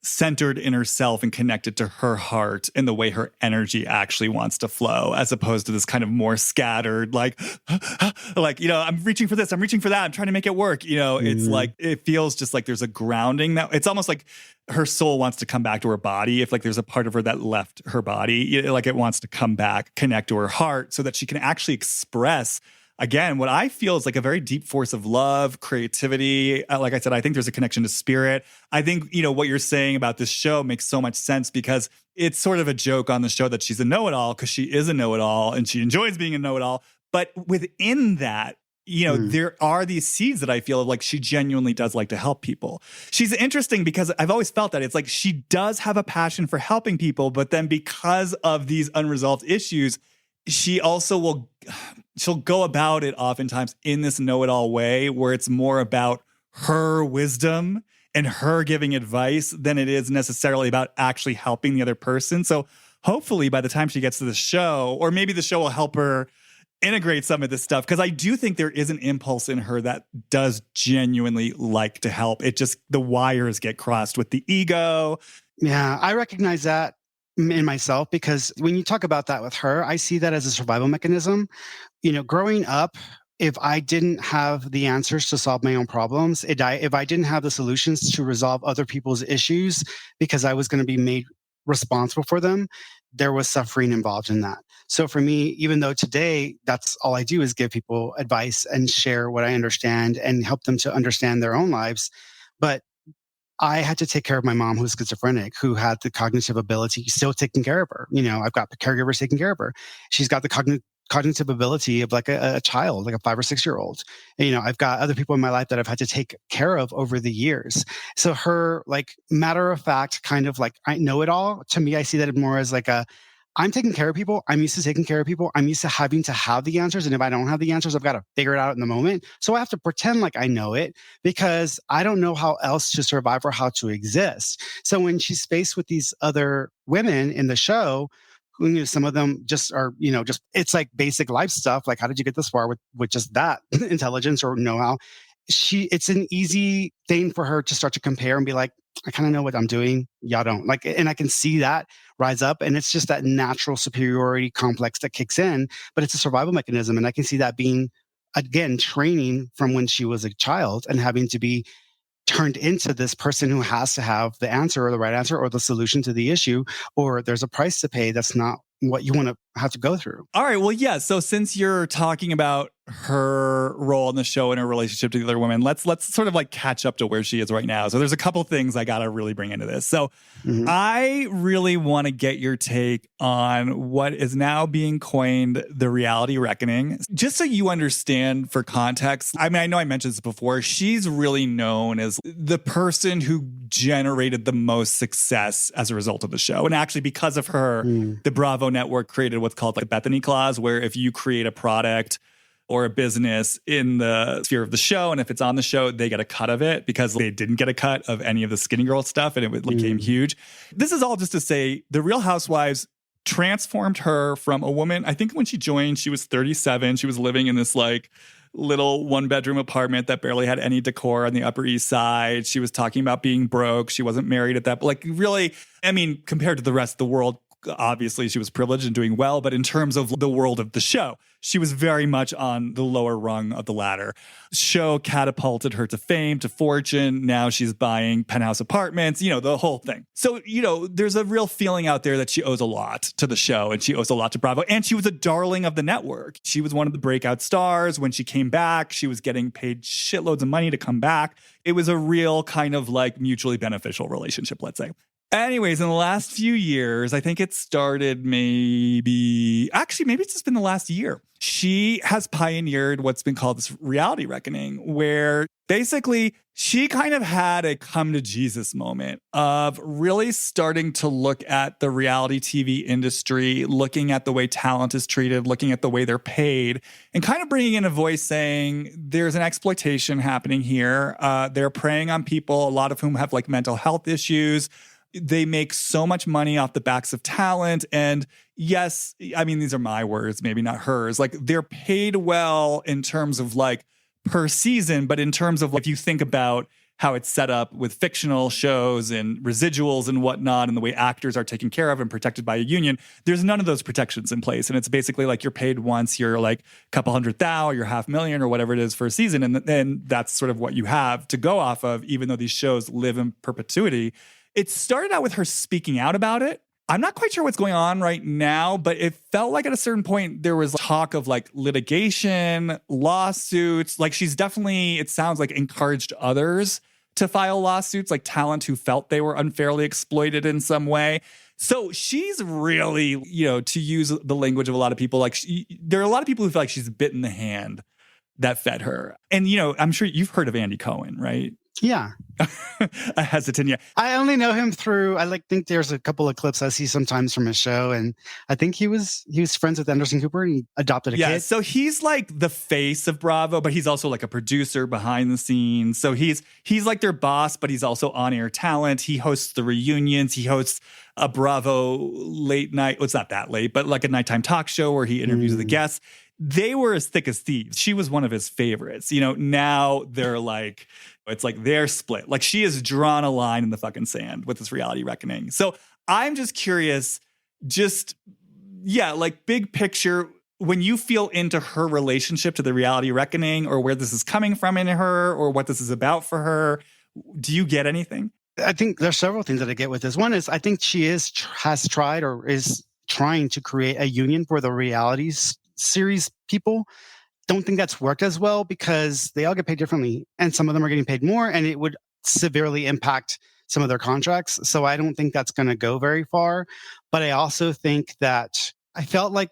centered in herself and connected to her heart and the way her energy actually wants to flow, as opposed to this kind of more scattered, like, I'm reaching for this, I'm reaching for that, I'm trying to make it work. It's like, it feels just like there's a grounding that it's almost like her soul wants to come back to her body. If like there's a part of her that left her body, like it wants to come back, connect to her heart so that she can actually express again, what I feel is like a very deep force of love, creativity. Like I said, I think there's a connection to spirit. I think, what you're saying about this show makes so much sense, because it's sort of a joke on the show that she's a know-it-all, because she is a know-it-all and she enjoys being a know-it-all. But within that, there are these seeds that I feel like she genuinely does like to help people. She's interesting because I've always felt that it's like she does have a passion for helping people, but then because of these unresolved issues, she also she'll go about it oftentimes in this know-it-all way, where it's more about her wisdom and her giving advice than it is necessarily about actually helping the other person. So hopefully by the time she gets to the show, or maybe the show will help her integrate some of this stuff, because I do think there is an impulse in her that does genuinely like to help. It just, the wires get crossed with the ego. Yeah, I recognize that in myself, because when you talk about that with her, I see that as a survival mechanism. Growing up, if I didn't have the answers to solve my own problems, if I didn't have the solutions to resolve other people's issues because I was going to be made responsible for them, there was suffering involved in that. So for me, even though today that's all I do is give people advice and share what I understand and help them to understand their own lives. But I had to take care of my mom, who's schizophrenic, who had the cognitive ability, still taking care of her. I've got the caregivers taking care of her. She's got the cognitive ability of like a child, like a 5 or 6 year old. I've got other people in my life that I've had to take care of over the years. So her like matter of fact, kind of like I know it all. To me, I see that more as like I'm taking care of people. I'm used to taking care of people. I'm used to having to have the answers. And if I don't have the answers, I've got to figure it out in the moment. So I have to pretend like I know it because I don't know how else to survive or how to exist. So when she's faced with these other women in the show, who some of them just are, just it's like basic life stuff. Like, how did you get this far with just that intelligence or know-how? It's an easy thing for her to start to compare and be like, I kind of know what I'm doing. Y'all don't like, and I can see that rise up. And it's just that natural superiority complex that kicks in, but it's a survival mechanism. And I can see that being, again, training from when she was a child and having to be turned into this person who has to have the answer or the right answer or the solution to the issue, or there's a price to pay that's not what you want to have to go through. All right. Well, yeah. So since you're talking about her role in the show and her relationship to the other women, let's sort of like catch up to where she is right now. So there's a couple things I got to really bring into this. So I really want to get your take on what is now being coined the reality reckoning. Just so you understand for context, I mean, I know I mentioned this before. She's really known as the person who generated the most success as a result of the show. And actually, because of her, the Bravo network created what's called like the Bethenny clause, where if you create a product or a business in the sphere of the show, and if it's on the show, they get a cut of it, because they didn't get a cut of any of the Skinny Girl stuff, and it became huge. This is all just to say the Real Housewives transformed her from a woman. I think when she joined, she was 37. She was living in this like little 1-bedroom apartment that barely had any decor on the Upper East Side. She was talking about being broke. She wasn't married at that. Like really, I mean, compared to the rest of the world, obviously she was privileged and doing well, but in terms of the world of the show, she was very much on the lower rung of the ladder. Show catapulted her to fame, to fortune. Now she's buying penthouse apartments, the whole thing. So, there's a real feeling out there that she owes a lot to the show and she owes a lot to Bravo. And she was a darling of the network. She was one of the breakout stars. When she came back, she was getting paid shitloads of money to come back. It was a real kind of like mutually beneficial relationship, let's say. Anyways, in the last few years, I think it started maybe it's just been the last year. She has pioneered what's been called this reality reckoning, where basically she kind of had a come to Jesus moment of really starting to look at the reality TV industry, looking at the way talent is treated, looking at the way they're paid, and kind of bringing in a voice saying there's an exploitation happening here. They're preying on people, a lot of whom have like mental health issues. They make so much money off the backs of talent. And yes, I mean, these are my words, maybe not hers. Like they're paid well in terms of like per season, but in terms of like, if you think about how it's set up with fictional shows and residuals and whatnot, and the way actors are taken care of and protected by a union, there's none of those protections in place. And it's basically like you're paid once, you're like a couple $100,000, you're $500,000 or whatever it is for a season. And then that's sort of what you have to go off of, even though these shows live in perpetuity. It started out with her speaking out about it. I'm not quite sure what's going on right now, but it felt like at a certain point there was talk of like litigation, lawsuits. Like she's definitely, it sounds like, encouraged others to file lawsuits, like talent who felt they were unfairly exploited in some way. So she's really, to use the language of a lot of people, like there are a lot of people who feel like she's bitten the hand that fed her. And, I'm sure you've heard of Andy Cohen, right? Yeah. A hesitant, yeah. I only know him through, think there's a couple of clips I see sometimes from his show. And I think he was friends with Anderson Cooper and he adopted a kid. Yeah, so he's like the face of Bravo, but he's also like a producer behind the scenes. So he's like their boss, but he's also on-air talent. He hosts the reunions. He hosts a Bravo late night. Well, it's not that late, but like a nighttime talk show where he interviews the guests. they were as thick as thieves. She was one of his favorites. Now they're like, it's like they're split. Like she has drawn a line in the fucking sand with this reality reckoning. So I'm just curious, like big picture, when you feel into her relationship to the reality reckoning or where this is coming from in her or what this is about for her, do you get anything? I think there's several things that I get with this. One is I think she has tried or is trying to create a union for the reality series people. Don't think that's worked as well because they all get paid differently and some of them are getting paid more and it would severely impact some of their contracts. So I don't think that's going to go very far. But I also think that I felt like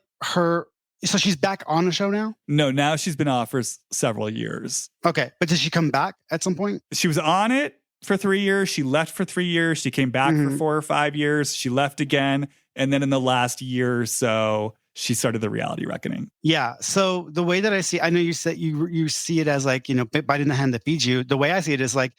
so she's back on the show now? No, now she's been off for several years. Okay. But did she come back at some point? She was on it for 3 years. She left for 3 years. She came back for 4 or 5 years. She left again. And then in the last year or so, she started the reality reckoning. Yeah. So the way that I know you said you see it as like, biting the hand that feeds you. The way I see it is like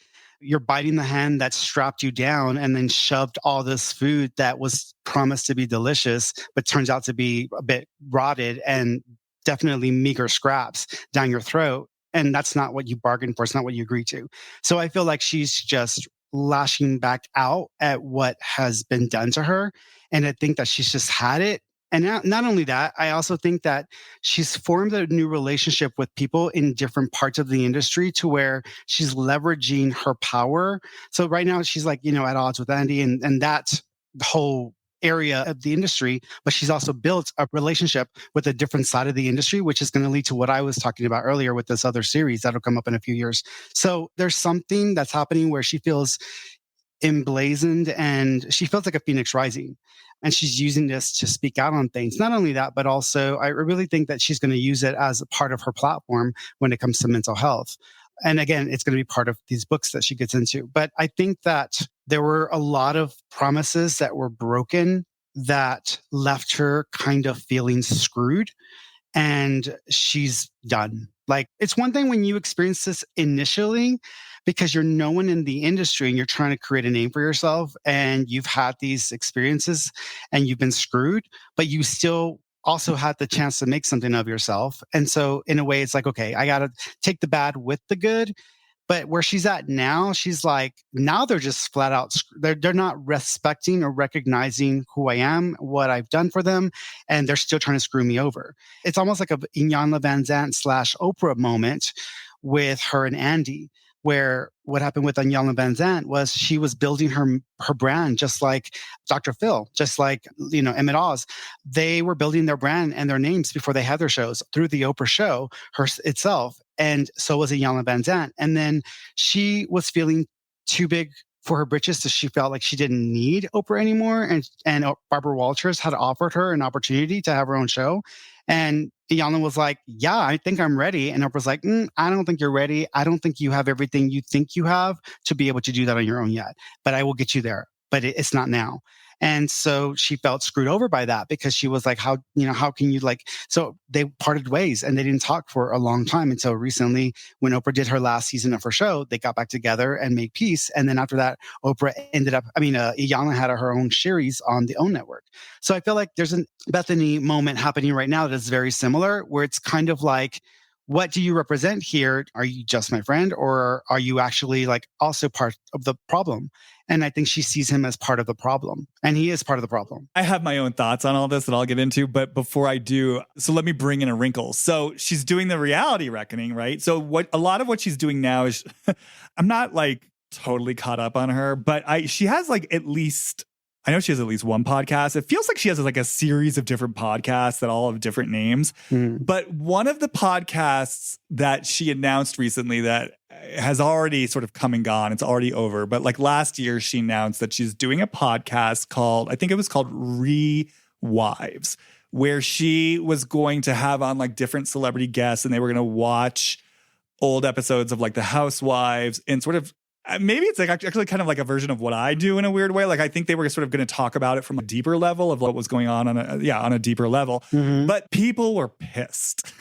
you're biting the hand that strapped you down and then shoved all this food that was promised to be delicious, but turns out to be a bit rotted and definitely meager scraps down your throat. And that's not what you bargained for. It's not what you agreed to. So I feel like she's just lashing back out at what has been done to her. And I think that she's just had it. And not only that, I also think that she's formed a new relationship with people in different parts of the industry to where she's leveraging her power. So right now she's like, at odds with Andy and that's the whole area of the industry, but she's also built a relationship with a different side of the industry, which is going to lead to what I was talking about earlier with this other series that'll come up in a few years. So there's something that's happening where she feels emblazoned and she feels like a phoenix rising. And she's using this to speak out on things. Not only that, but also I really think that she's going to use it as a part of her platform when it comes to mental health. And again, it's going to be part of these books that she gets into. But I think that there were a lot of promises that were broken that left her kind of feeling screwed. And she's done. Like, it's one thing when you experience this initially because you're no one in the industry and you're trying to create a name for yourself and you've had these experiences and you've been screwed, but you still also had the chance to make something of yourself. And so in a way, it's like, okay, I got to take the bad with the good. But where she's at now, she's like, now they're just flat out, they're not respecting or recognizing who I am, what I've done for them, and they're still trying to screw me over. It's almost like a Iyanla Vanzant / Oprah moment with her and Andy, where what happened with Iyanla Vanzant was she was building her brand just like Dr. Phil, just like, Emmett Oz. They were building their brand and their names before they had their shows through the Oprah show itself. And so was Iyanla Vanzant. And then she was feeling too big for her britches, so she felt like she didn't need Oprah anymore. And Barbara Walters had offered her an opportunity to have her own show. And Iyanla was like, yeah, I think I'm ready. And Oprah's like, I don't think you're ready. I don't think you have everything you think you have to be able to do that on your own yet. But I will get you there. But it's not now. And so she felt screwed over by that because she was like, how can you so they parted ways and they didn't talk for a long time until recently when Oprah did her last season of her show, they got back together and made peace. And then after that, Iyanla had her own series on the OWN network. So I feel like there's a Bethenny moment happening right now that is very similar where it's kind of like, what do you represent here? Are you just my friend or are you actually also part of the problem? And I think she sees him as part of the problem. And he is part of the problem. I have my own thoughts on all this that I'll get into. But before I do, so let me bring in a wrinkle. So she's doing the reality reckoning, right? So a lot of what she's doing now is, I'm not totally caught up on her, but she has I know she has at least one podcast. It feels like she has a series of different podcasts that all have different names. But one of the podcasts that she announced recently that has already sort of come and gone, it's already over. But last year, she announced that she's doing a podcast called, I think it was called Re-Wives, where she was going to have on different celebrity guests and they were going to watch old episodes of the Housewives and sort of, maybe it's actually kind of like a version of what I do in a weird way. I think they were sort of going to talk about it from a deeper level of what was going on a deeper level. Mm-hmm. But people were pissed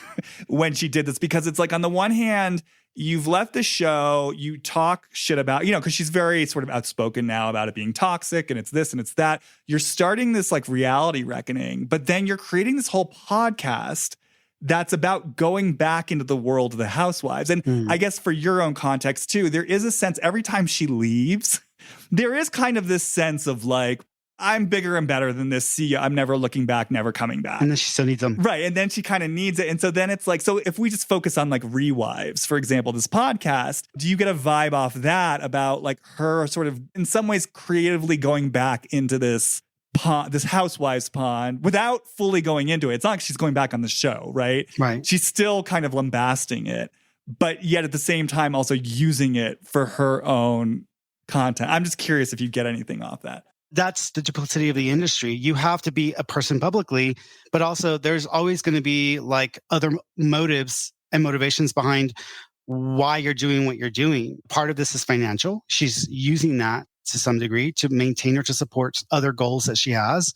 when she did this because it's on the one hand, you've left the show, you talk shit about, because she's very sort of outspoken now about it being toxic and it's this and it's that. You're starting this reality reckoning, but then you're creating this whole podcast that's about going back into the world of the housewives. And I guess for your own context too, there is a sense every time she leaves, there is kind of this sense of like, I'm bigger and better than this. See ya. I'm never looking back, never coming back. And then she still needs them. Right. And then she kind of needs it. And so then it's like, so if we just focus on like Rewives, for example, this podcast, do you get a vibe off that about like her sort of in some ways creatively going back into this pond, this housewives pond without fully going into it? It's not like she's going back on the show, right? Right. She's still kind of lambasting it, but yet at the same time also using it for her own content. I'm just curious if you get anything off that. That's the duplicity of the industry. You have to be a person publicly, but also there's always going to be like other motives and motivations behind why you're doing what you're doing. Part of this is financial. She's using that to some degree to maintain or to support other goals that she has.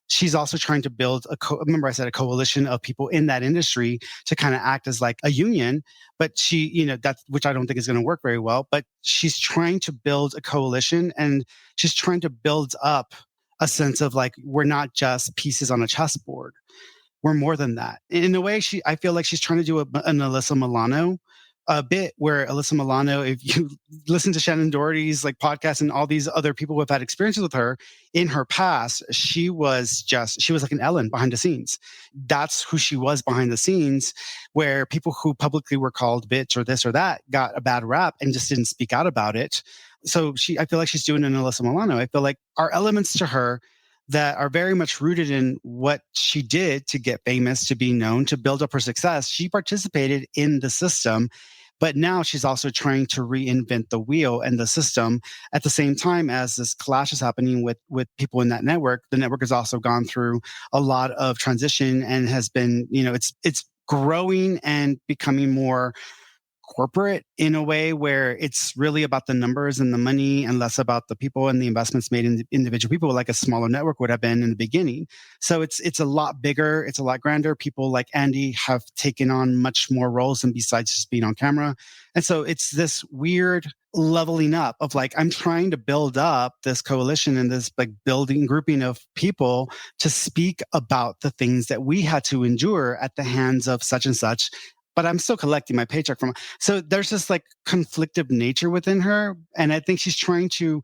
She's also trying to build remember I said a coalition of people in that industry to kind of act as like a union, but she, that's, which I don't think is going to work very well, but she's trying to build a coalition and she's trying to build up a sense of like, we're not just pieces on a chessboard. We're more than that. In a way, I feel like she's trying to do an Alyssa Milano a bit, where Alyssa Milano, if you listen to Shannon Doherty's like podcast and all these other people who have had experiences with her in her past, she was like an Ellen behind the scenes. That's who she was behind the scenes, where people who publicly were called bitch or this or that got a bad rap and just didn't speak out about it. So I feel like she's doing an Alyssa Milano. I feel like our elements to her that are very much rooted in what she did to get famous, to be known, to build up her success. She participated in the system, but now she's also trying to reinvent the wheel and the system at the same time as this clash is happening with people in that network. The network has also gone through a lot of transition and has been, it's growing and becoming more corporate in a way where it's really about the numbers and the money and less about the people and the investments made in individual people, like a smaller network would have been in the beginning. So it's a lot bigger. It's a lot grander. People like Andy have taken on much more roles than besides just being on camera. And so it's this weird leveling up of like, I'm trying to build up this coalition and this like grouping of people to speak about the things that we had to endure at the hands of such and such, but I'm still collecting my paycheck from. So there's this like conflictive nature within her. And I think she's trying to,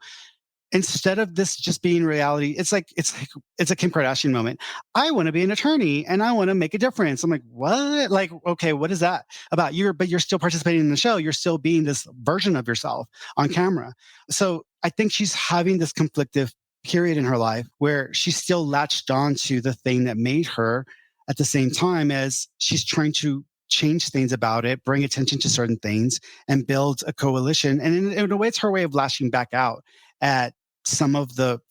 instead of this just being reality, it's a Kim Kardashian moment. I want to be an attorney and I want to make a difference. I'm like, what? Like, okay, what is that about? But you're still participating in the show. You're still being this version of yourself on camera. So I think she's having this conflictive period in her life where she's still latched on to the thing that made her, at the same time as she's trying to change things about it, bring attention to certain things, and build a coalition. And in a way, it's her way of lashing back out at some of the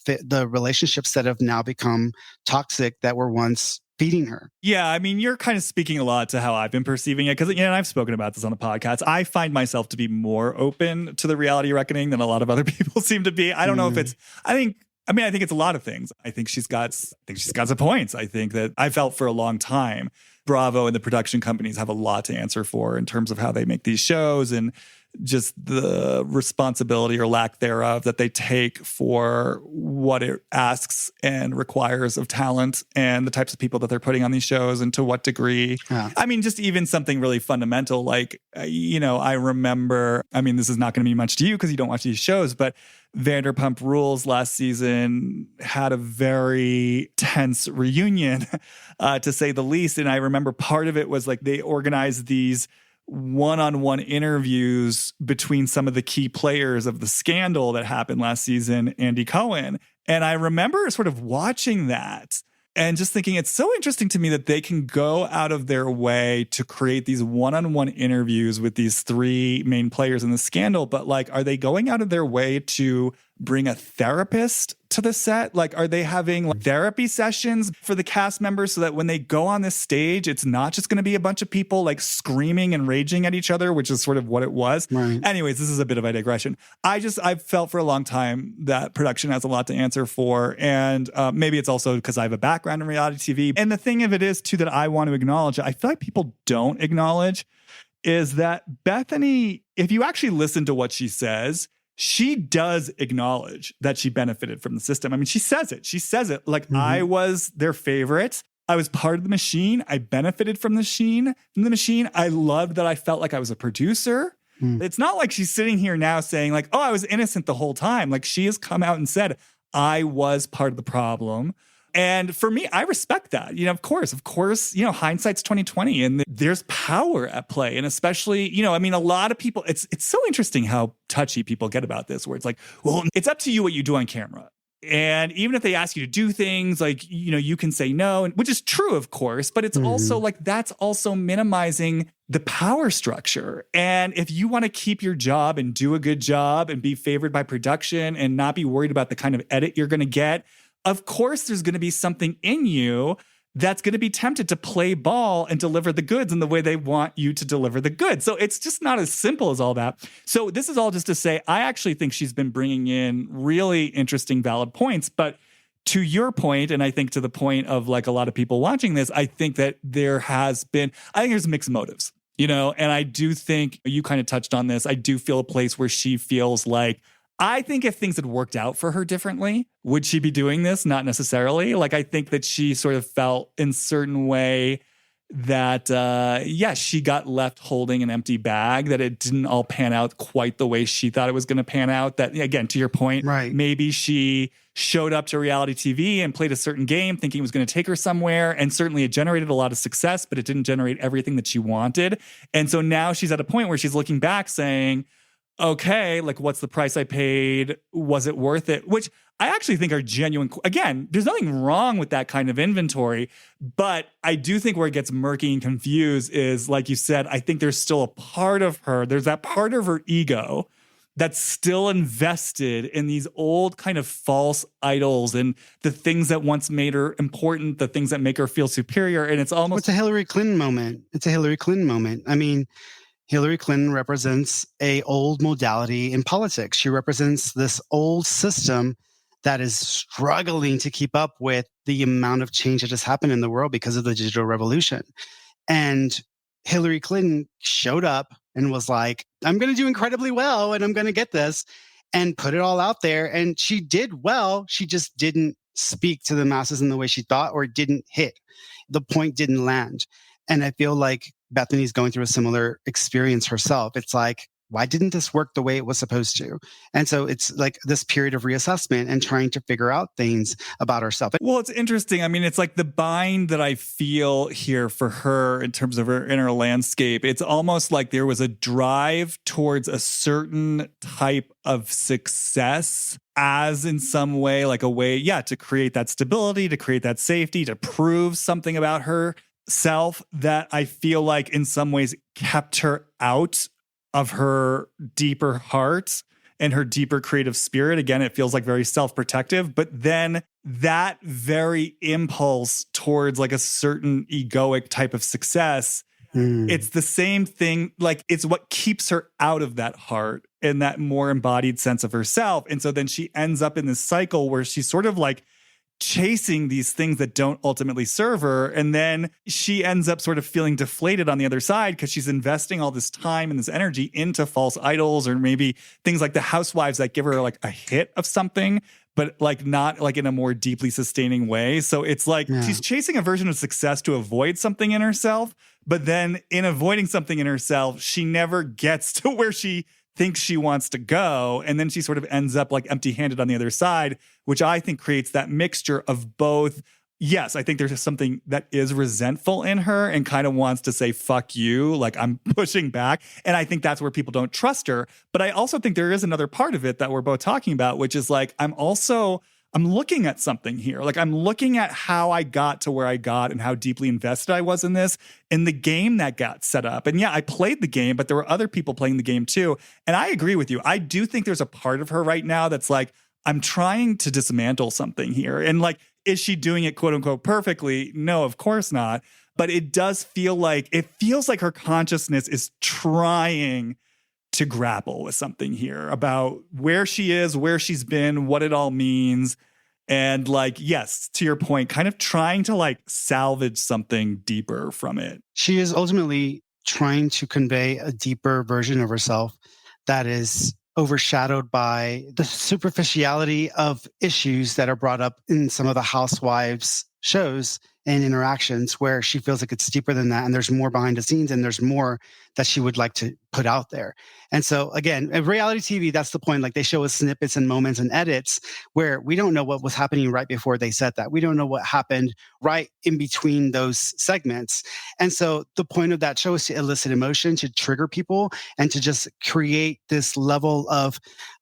relationships that have now become toxic that were once feeding her. Yeah, I mean, you're kind of speaking a lot to how I've been perceiving it, because I've spoken about this on the podcast. I find myself to be more open to the reality reckoning than a lot of other people seem to be. I don't know if it's, I think it's a lot of things. I think she's got some points. I think that I felt for a long time Bravo and the production companies have a lot to answer for in terms of how they make these shows and just the responsibility or lack thereof that they take for what it asks and requires of talent and the types of people that they're putting on these shows and to what degree. Yeah. I mean, just even something really fundamental like, I remember, this is not going to be much to you because you don't watch these shows, but Vanderpump Rules last season had a very tense reunion, to say the least. And I remember part of it was like they organized these one-on-one interviews between some of the key players of the scandal that happened last season, Andy Cohen. And I remember sort of watching that and just thinking it's so interesting to me that they can go out of their way to create these one-on-one interviews with these three main players in the scandal. But like, are they going out of their way to bring a therapist to the set? Like, are they having like therapy sessions for the cast members so that when they go on this stage, it's not just going to be a bunch of people like screaming and raging at each other, which is sort of what it was. Right. Anyways, this is a bit of a digression. I've felt for a long time that production has a lot to answer for. And maybe it's also because I have a background in reality TV. And the thing of it is too, that I want to acknowledge, I feel like people don't acknowledge, is that Bethenny, if you actually listen to what she says, she does acknowledge that she benefited from the system. I mean, she says it. Like, I was their favorite. I was part of the machine. I benefited from the machine. I loved that I felt like I was a producer. It's not like she's sitting here now saying like, oh, I was innocent the whole time. Like she has come out and said, I was part of the problem. And for me, I respect that. Of course, hindsight's 2020 and there's power at play. And especially, a lot of people, it's so interesting how touchy people get about this, where it's like, well, it's up to you what you do on camera. And even if they ask you to do things like, you can say no, which is true, of course, but it's also like, that's also minimizing the power structure. And if you want to keep your job and do a good job and be favored by production and not be worried about the kind of edit you're going to get, of course, there's going to be something in you that's going to be tempted to play ball and deliver the goods in the way they want you to deliver the goods. So it's just not as simple as all that. So this is all just to say, I actually think she's been bringing in really interesting, valid points. But to your point, and I think to the point of like a lot of people watching this, I think that I think there's mixed motives, and I do think you kind of touched on this. I do feel a place where she feels like, I think if things had worked out for her differently, would she be doing this? Not necessarily. Like, I think that she sort of felt in a certain way that, she got left holding an empty bag, that it didn't all pan out quite the way she thought it was going to pan out. That, again, to your point, right. Maybe she showed up to reality TV and played a certain game thinking it was going to take her somewhere. And certainly it generated a lot of success, but it didn't generate everything that she wanted. And so now she's at a point where she's looking back saying, okay, like what's the price I paid? Was it worth it? Which I actually think are genuine. Again, there's nothing wrong with that kind of inventory, but I do think where it gets murky and confused is, like you said, I think there's still a part of her, there's that part of her ego that's still invested in these old kind of false idols and the things that once made her important, the things that make her feel superior. And it's almost... It's a Hillary Clinton moment. I mean, Hillary Clinton represents a old modality in politics. She represents this old system that is struggling to keep up with the amount of change that has happened in the world because of the digital revolution. And Hillary Clinton showed up and was like, I'm going to do incredibly well and I'm going to get this, and put it all out there. And she did well. She just didn't speak to the masses in the way she thought, or it didn't hit. The point didn't land. And I feel like Bethenny's going through a similar experience herself. It's like, why didn't this work the way it was supposed to? And so it's like this period of reassessment and trying to figure out things about herself. Well, it's interesting. I mean, it's like the bind that I feel here for her in terms of her inner landscape. It's almost like there was a drive towards a certain type of success, as in some way, like a way, to create that stability, to create that safety, to prove something about herself that I feel like in some ways kept her out of her deeper heart and her deeper creative spirit. Again, it feels like very self-protective, but then that very impulse towards like a certain egoic type of success, it's the same thing. Like, it's what keeps her out of that heart and that more embodied sense of herself. And so then she ends up in this cycle where she's sort of like chasing these things that don't ultimately serve her. And then she ends up sort of feeling deflated on the other side because she's investing all this time and this energy into false idols, or maybe things like the housewives that give her like a hit of something, but like not like in a more deeply sustaining way. So it's like she's chasing a version of success to avoid something in herself. But then in avoiding something in herself, she never gets to where she thinks she wants to go. And then she sort of ends up like empty-handed on the other side, which I think creates that mixture of both. Yes, I think there's something that is resentful in her and kind of wants to say, fuck you, like I'm pushing back. And I think that's where people don't trust her. But I also think there is another part of it that we're both talking about, which is like, I'm looking at something here. Like, I'm looking at how I got to where I got and how deeply invested I was in this, in the game that got set up. And I played the game, but there were other people playing the game too. And I agree with you. I do think there's a part of her right now that's like, I'm trying to dismantle something here. And like, is she doing it quote unquote perfectly? No, of course not. But it feels like her consciousness is trying to grapple with something here about where she is, where she's been, what it all means. And like, yes, to your point, kind of trying to like salvage something deeper from it. She is ultimately trying to convey a deeper version of herself that is overshadowed by the superficiality of issues that are brought up in some of the housewives shows and interactions where she feels like it's deeper than that. And there's more behind the scenes and there's more that she would like to put out there. And so again, in reality TV, that's the point. Like they show us snippets and moments and edits where we don't know what was happening right before they said that. We don't know what happened right in between those segments. And so the point of that show is to elicit emotion, to trigger people, and to just create this level of,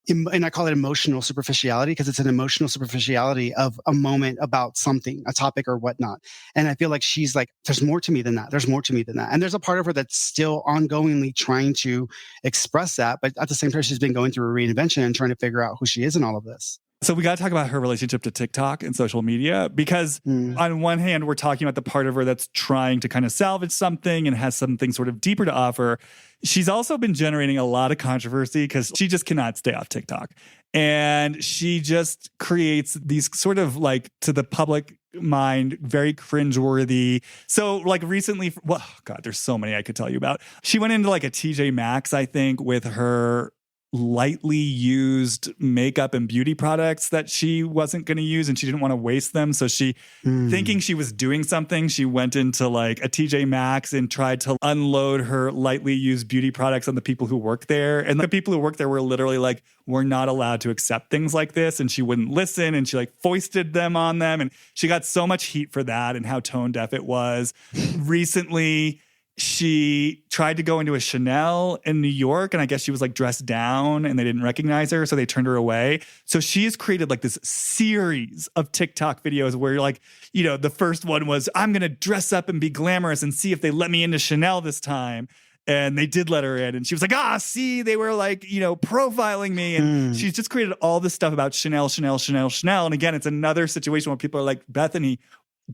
and I call it emotional superficiality because it's an emotional superficiality of a moment about something, a topic or whatnot. And I feel like she's like, there's more to me than that. There's more to me than that. And there's a part of her that's still ongoingly trying to express that. But at the same time, she's been going through a reinvention and trying to figure out who she is in all of this. So we got to talk about her relationship to TikTok and social media, because on one hand, we're talking about the part of her that's trying to kind of salvage something and has something sort of deeper to offer. She's also been generating a lot of controversy because she just cannot stay off TikTok. And she just creates these sort of like, to the public mind, very cringeworthy. So like recently, well, God, there's so many I could tell you about. She went into like a TJ Maxx, I think, with her lightly used makeup and beauty products that she wasn't going to use, and she didn't want to waste them. So she, thinking she was doing something, she went into like a TJ Maxx and tried to unload her lightly used beauty products on the people who work there. And the people who work there were literally like, we're not allowed to accept things like this. And she wouldn't listen, and she like foisted them on them. And she got so much heat for that and how tone deaf it was. Recently, she tried to go into a Chanel in New York, and I guess she was like dressed down and they didn't recognize her, so they turned her away. So she's created like this series of TikTok videos where you're like, you know, the first one was, I'm going to dress up and be glamorous and see if they let me into Chanel this time. And they did let her in. And she was like, see, they were like, you know, profiling me. And she's just created all this stuff about Chanel, Chanel, Chanel, Chanel. And again, it's another situation where people are like, Bethenny,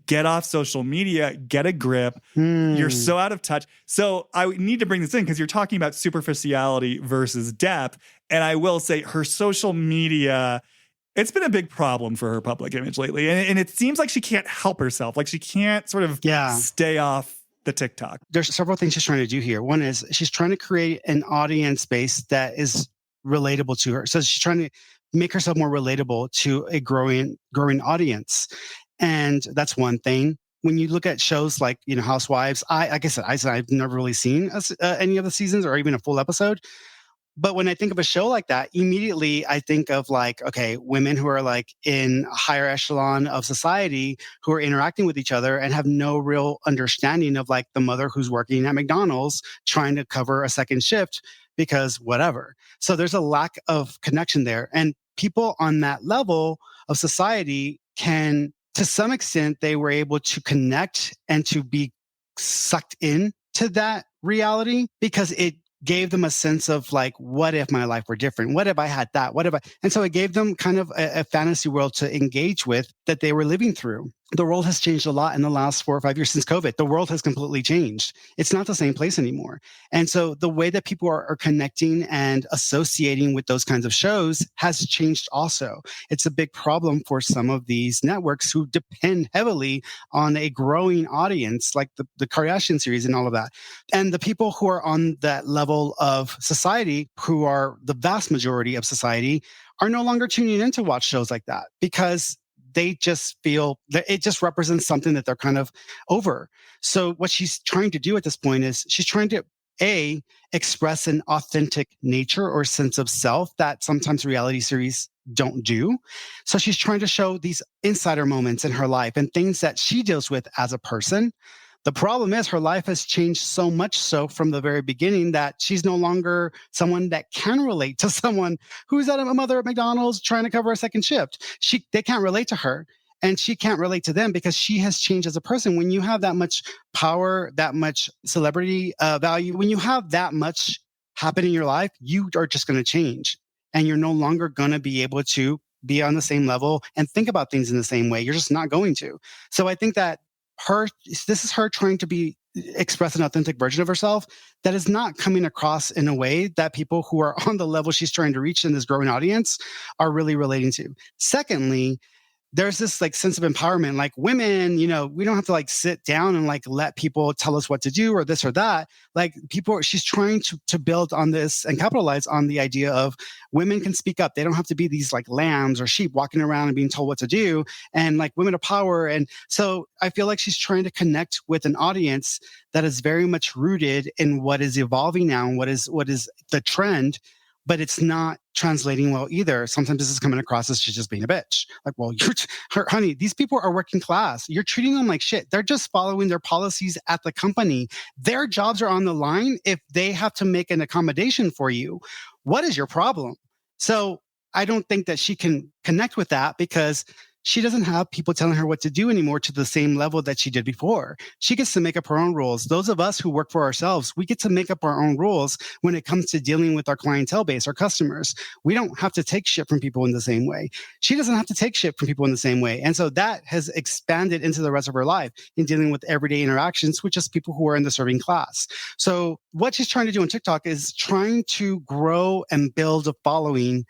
get off social media, get a grip. You're so out of touch. So I need to bring this in because you're talking about superficiality versus depth. And I will say her social media, it's been a big problem for her public image lately. And it seems like she can't help herself. Like she can't sort of stay off the TikTok. There's several things she's trying to do here. One is she's trying to create an audience base that is relatable to her. So she's trying to make herself more relatable to a growing audience. And that's one thing. When you look at shows like, you know, Housewives, like I said, I've never really seen any of the seasons or even a full episode. But when I think of a show like that, immediately I think of like, okay, women who are like in a higher echelon of society who are interacting with each other and have no real understanding of like the mother who's working at McDonald's trying to cover a second shift because whatever. So there's a lack of connection there. And people on that level of society can, to some extent, they were able to connect and to be sucked in to that reality because it gave them a sense of like, what if my life were different? What if I had that? What if I, and so it gave them kind of a fantasy world to engage with that they were living through. The world has changed a lot in the last 4 or 5 years since COVID. The world has completely changed. It's not the same place anymore. And so the way that people are connecting and associating with those kinds of shows has changed also. It's a big problem for some of these networks who depend heavily on a growing audience, like the Kardashian series and all of that. And the people who are on that level of society, who are the vast majority of society, are no longer tuning in to watch shows like that because they just feel that it just represents something that they're kind of over. So what she's trying to do at this point is she's trying to express an authentic nature or sense of self that sometimes reality series don't do. So she's trying to show these insider moments in her life and things that she deals with as a person. The problem is her life has changed so much so from the very beginning that she's no longer someone that can relate to someone who's at a mother at McDonald's trying to cover a second shift. They can't relate to her and she can't relate to them because she has changed as a person. When you have that much power, that much celebrity value, when you have that much happen in your life, you are just going to change and you're no longer going to be able to be on the same level and think about things in the same way. You're just not going to. So I think that this is her trying to express an authentic version of herself that is not coming across in a way that people who are on the level she's trying to reach in this growing audience are really relating to. Secondly, there's this like sense of empowerment, like women, you know, we don't have to like sit down and like let people tell us what to do or this or that. Like people, she's trying to build on this and capitalize on the idea of women can speak up. They don't have to be these like lambs or sheep walking around and being told what to do, and like women of power. And so I feel like she's trying to connect with an audience that is very much rooted in what is evolving now and what is the trend, but it's not translating well either. Sometimes this is coming across as she's just being a bitch. Like, well, honey, these people are working class. You're treating them like shit. They're just following their policies at the company. Their jobs are on the line if they have to make an accommodation for you. What is your problem? So I don't think that she can connect with that because she doesn't have people telling her what to do anymore to the same level that she did before. She gets to make up her own rules. Those of us who work for ourselves, we get to make up our own rules when it comes to dealing with our clientele base, our customers. We don't have to take shit from people in the same way. She doesn't have to take shit from people in the same way. And so that has expanded into the rest of her life in dealing with everyday interactions with just people who are in the serving class. So what she's trying to do on TikTok is trying to grow and build a following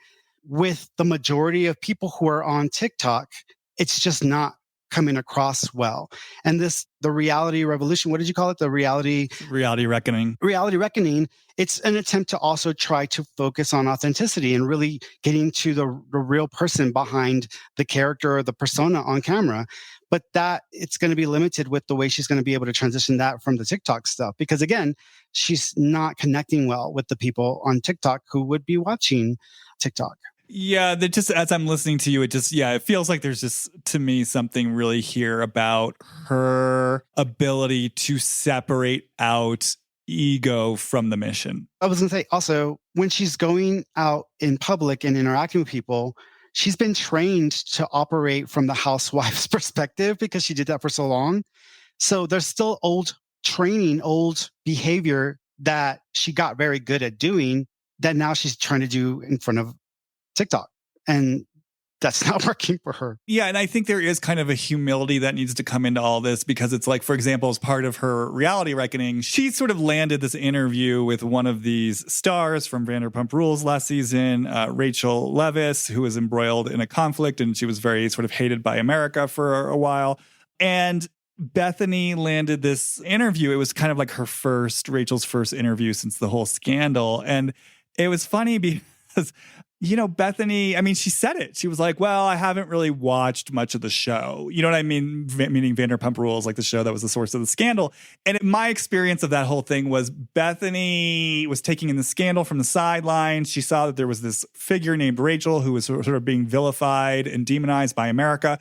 with the majority of people who are on TikTok. It's just not coming across well. And the reality revolution, what did you call it? The reality reckoning. Reality reckoning. It's an attempt to also try to focus on authenticity and really getting to the real person behind the character or the persona on camera. But that it's going to be limited with the way she's going to be able to transition that from the TikTok stuff. Because again, she's not connecting well with the people on TikTok who would be watching TikTok. Yeah, that just as I'm listening to you, it feels like there's just, to me, something really here about her ability to separate out ego from the mission. I was going to say also, when she's going out in public and interacting with people, she's been trained to operate from the housewife's perspective because she did that for so long. So there's still old training, old behavior that she got very good at doing that now she's trying to do in front of TikTok. And that's not working for her. Yeah, and I think there is kind of a humility that needs to come into all this because it's like, for example, as part of her reality reckoning, she sort of landed this interview with one of these stars from Vanderpump Rules last season, Rachel Leviss, who was embroiled in a conflict and she was very sort of hated by America for a while. And Bethenny landed this interview. It was kind of like Rachel's first interview since the whole scandal. And it was funny because you know, Bethenny, I mean, she said it. She was like, well, I haven't really watched much of the show. You know what I mean? Meaning Vanderpump Rules, like the show that was the source of the scandal. And my experience of that whole thing was Bethenny was taking in the scandal from the sidelines. She saw that there was this figure named Rachel who was sort of being vilified and demonized by America.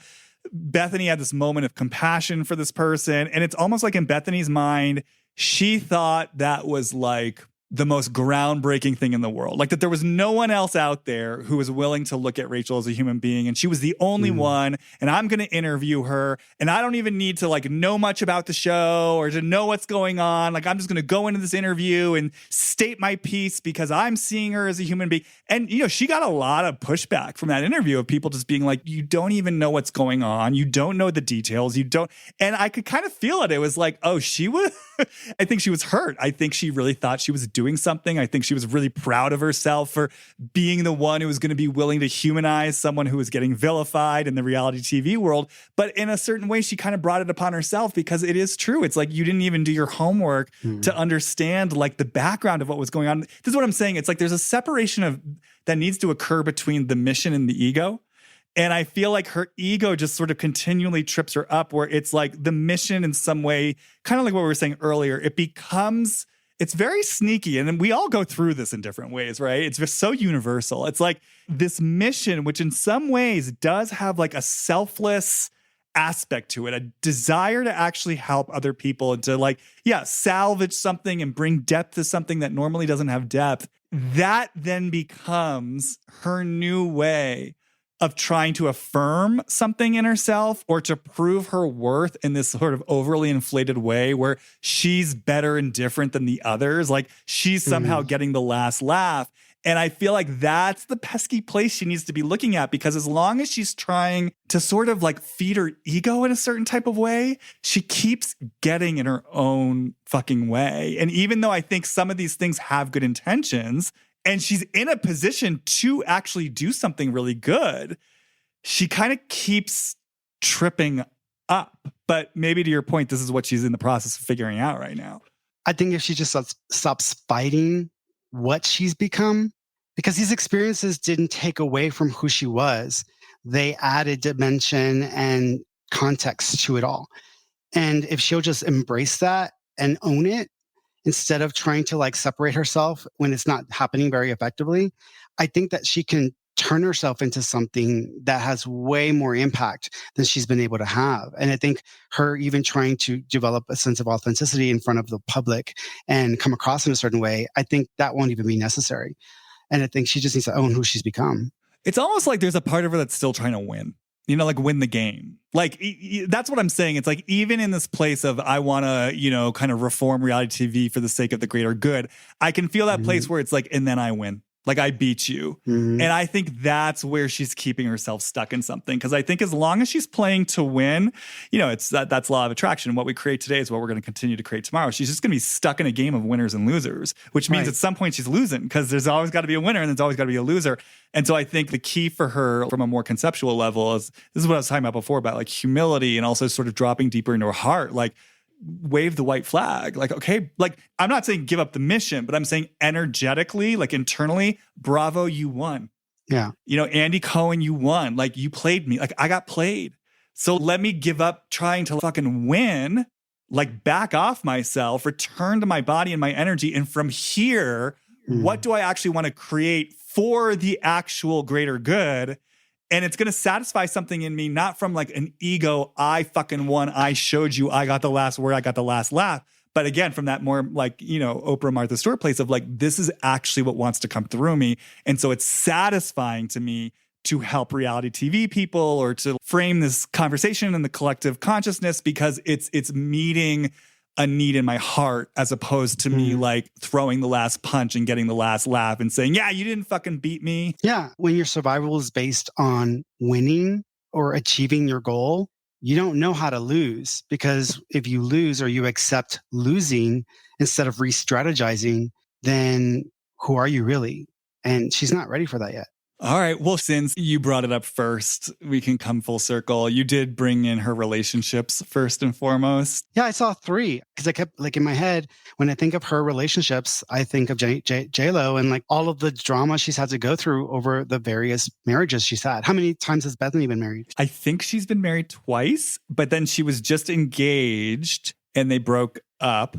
Bethenny had this moment of compassion for this person. And it's almost like in Bethenny's mind, she thought that was like the most groundbreaking thing in the world. Like that there was no one else out there who was willing to look at Rachel as a human being. And she was the only one. And I'm going to interview her. And I don't even need to like know much about the show or to know what's going on. Like I'm just going to go into this interview and state my piece because I'm seeing her as a human being. And, you know, she got a lot of pushback from that interview of people just being like, you don't even know what's going on. You don't know the details. You don't. And I could kind of feel it. It was like, oh, she was, I think she was hurt. I think she really thought she was doing something. I think she was really proud of herself for being the one who was going to be willing to humanize someone who was getting vilified in the reality TV world. But in a certain way, she kind of brought it upon herself because it is true. It's like you didn't even do your homework to understand like the background of what was going on. This is what I'm saying. It's like there's a separation of that needs to occur between the mission and the ego. And I feel like her ego just sort of continually trips her up where it's like the mission in some way, kind of like what we were saying earlier, it's very sneaky. And then we all go through this in different ways, right? It's just so universal. It's like this mission, which in some ways does have like a selfless aspect to it, a desire to actually help other people and to like, salvage something and bring depth to something that normally doesn't have depth. That then becomes her new way of trying to affirm something in herself or to prove her worth in this sort of overly inflated way where she's better and different than the others. Like she's somehow getting the last laugh. And I feel like that's the pesky place she needs to be looking at because as long as she's trying to sort of like feed her ego in a certain type of way, she keeps getting in her own fucking way. And even though I think some of these things have good intentions, and she's in a position to actually do something really good, she kind of keeps tripping up. But maybe to your point, this is what she's in the process of figuring out right now. I think if she just stops fighting what she's become, because these experiences didn't take away from who she was, they added dimension and context to it all. And if she'll just embrace that and own it, instead of trying to like separate herself when it's not happening very effectively, I think that she can turn herself into something that has way more impact than she's been able to have. And I think her even trying to develop a sense of authenticity in front of the public and come across in a certain way, I think that won't even be necessary. And I think she just needs to own who she's become. It's almost like there's a part of her that's still trying to win. Like win the game. Like, that's what I'm saying. It's like, even in this place of, I want to, kind of reform reality TV for the sake of the greater good, I can feel that place where it's like, and then I win. Like, I beat you. And I think that's where she's keeping herself stuck in something. Because I think as long as she's playing to win, it's that's law of attraction. What we create today is what we're going to continue to create tomorrow. She's just going to be stuck in a game of winners and losers, which means at some point she's losing, because there's always got to be a winner and there's always got to be a loser. And so I think the key for her from a more conceptual level is, this is what I was talking about before, about like humility and also sort of dropping deeper into her heart. Like, wave the white flag. Like, okay, like, I'm not saying give up the mission, but I'm saying energetically, like internally, bravo, you won. Yeah. Andy Cohen, you won. Like, you played me. Like, I got played. So let me give up trying to fucking win, like back off myself, return to my body and my energy. And from here, what do I actually want to create for the actual greater good? And it's going to satisfy something in me, not from like an ego, I fucking won, I showed you, I got the last word, I got the last laugh. But again, from that more like, Oprah, Martha Stewart place of like, this is actually what wants to come through me. And so it's satisfying to me to help reality TV people or to frame this conversation in the collective consciousness, because it's meeting a need in my heart, as opposed to me like throwing the last punch and getting the last laugh and saying, yeah, you didn't fucking beat me. Yeah. When your survival is based on winning or achieving your goal, you don't know how to lose, because if you lose or you accept losing instead of re-strategizing, then who are you really? And she's not ready for that yet. All right. Well, since you brought it up first, we can come full circle. You did bring in her relationships first and foremost. Yeah, I saw 3 because I kept like in my head, when I think of her relationships, I think of J-Lo and like all of the drama she's had to go through over the various marriages she's had. How many times has Bethenny been married? I think she's been married twice, but then she was just engaged and they broke up.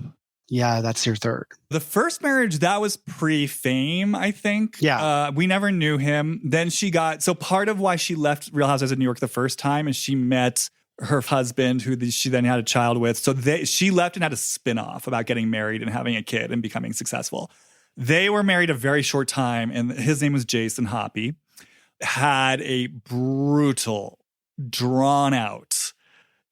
Yeah, that's your 3rd. The first marriage, that was pre-fame, I think. Yeah. We never knew him. Then so part of why she left Real Housewives of New York the first time is she met her husband, who she then had a child with. So she left and had a spin-off about getting married and having a kid and becoming successful. They were married a very short time, and his name was Jason Hoppy. Had a brutal, drawn-out,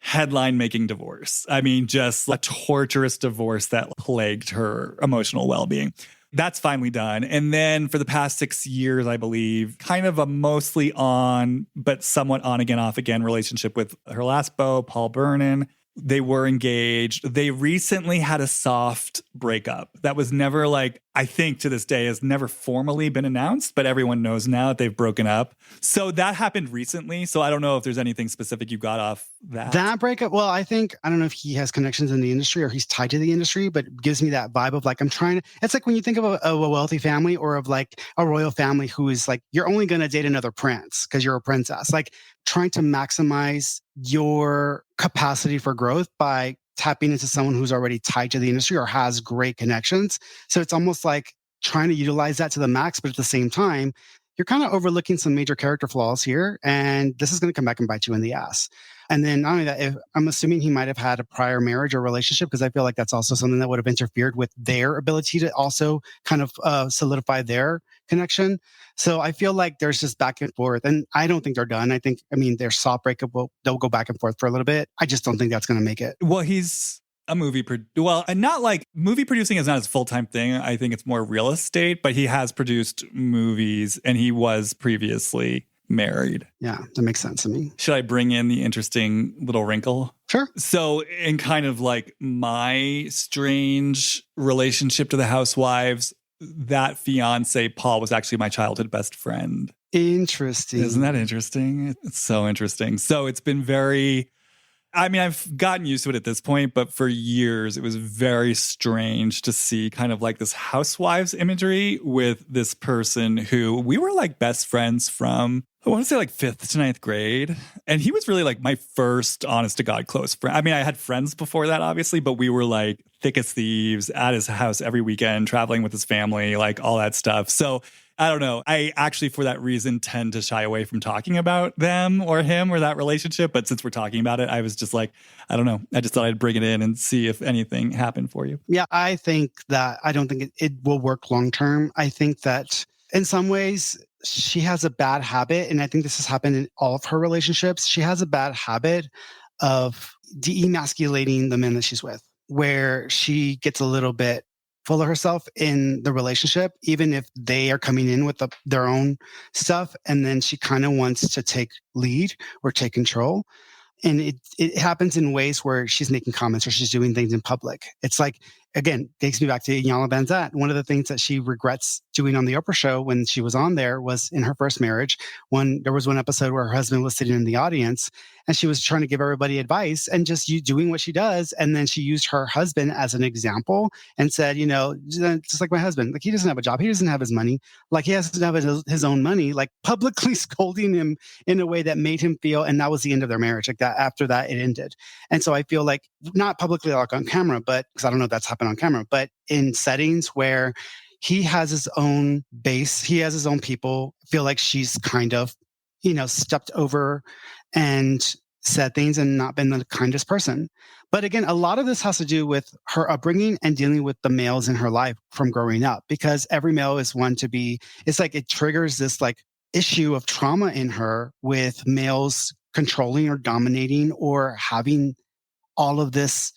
headline-making divorce. I mean, just a torturous divorce that plagued her emotional well-being. That's finally done. And then for the past 6 years, I believe, kind of a mostly on, but somewhat on again, off again relationship with her last beau, Paul Vernon. They were engaged. They recently had a soft breakup that was never like, I think to this day has never formally been announced, but everyone knows now that they've broken up. So that happened recently. So I don't know if there's anything specific you got off that. That breakup, well, I don't know if he has connections in the industry or he's tied to the industry, but it gives me that vibe of like, it's like when you think of a wealthy family or of like a royal family who is like, you're only going to date another prince because you're a princess. Like trying to maximize your capacity for growth by tapping into someone who's already tied to the industry or has great connections. So it's almost like trying to utilize that to the max, but at the same time, you're kind of overlooking some major character flaws here, and this is going to come back and bite you in the ass. And then not only that, I'm assuming he might have had a prior marriage or relationship, because I feel like that's also something that would have interfered with their ability to also kind of solidify their connection. So I feel like there's just back and forth, and I don't think they're done. I mean, their soft breakup, they'll go back and forth for a little bit. I just don't think that's going to make it. Well, he's a and not like movie producing is not his full-time thing. I think it's more real estate, but he has produced movies and he was previously married. Yeah, that makes sense to me. Should I bring in the interesting little wrinkle? Sure. So in kind of like my strange relationship to the housewives, that fiance, Paul, was actually my childhood best friend. Interesting. Isn't that interesting? It's so interesting. So it's been I've gotten used to it at this point, but for years it was very strange to see kind of like this housewives imagery with this person who we were like best friends from, I want to say like fifth to ninth grade. And he was really like my first honest to God close friend. I mean, I had friends before that, obviously, but we were like thick as thieves at his house every weekend, traveling with his family, like all that stuff. So I don't know. I actually, for that reason, tend to shy away from talking about them or him or that relationship. But since we're talking about it, I was just like, I don't know. I just thought I'd bring it in and see if anything happened for you. Yeah, I think that I don't think it will work long term. I think that in some ways she has a bad habit, and I think this has happened in all of her relationships. She has a bad habit of de-emasculating the men that she's with, where she gets a little bit full of herself in the relationship, even if they are coming in with their own stuff. And then she kind of wants to take lead or take control. And it happens in ways where she's making comments or she's doing things in public. It's like, again, takes me back to Iyanla Vanzant. One of the things that she regrets doing on the Oprah show when she was on there was in her first marriage, when there was one episode where her husband was sitting in the audience and she was trying to give everybody advice and just doing what she does. And then she used her husband as an example and said, just like my husband, like he doesn't have a job. He doesn't have his money. Like he has to have his own money, like publicly scolding him in a way that made him feel, and that was the end of their marriage. Like that, after that, it ended. And so I feel like not publicly like on camera, but because I don't know if that's happened on camera, but in settings where he has his own base, he has his own people, feel like she's kind of, stepped over and said things and not been the kindest person. But again, a lot of this has to do with her upbringing and dealing with the males in her life from growing up, because every male is one to be, it's like it triggers this like issue of trauma in her with males controlling or dominating or having all of this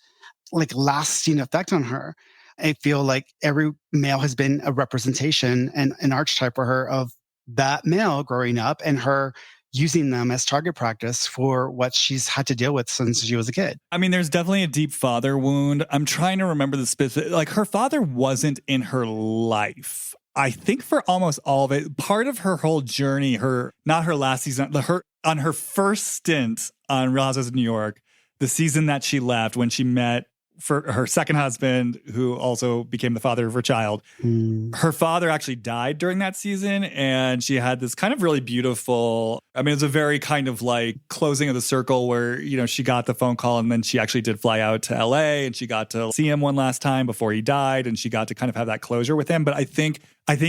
like lasting effect on her. I feel like every male has been a representation and an archetype for her of that male growing up and her using them as target practice for what she's had to deal with since she was a kid. I mean, there's definitely a deep father wound. I'm trying to remember the specific, like her father wasn't in her life. I think for almost all of it, part of her whole journey, not her last season, on her first stint on Real Housewives of New York, the season that she left when she met for her second husband, who also became the father of her child. Her father actually died during that season, and she had this kind of really beautiful, I mean, it was a very kind of like closing of the circle where, she got the phone call and then she actually did fly out to LA and she got to see him one last time before he died, and she got to kind of have that closure with him. But I think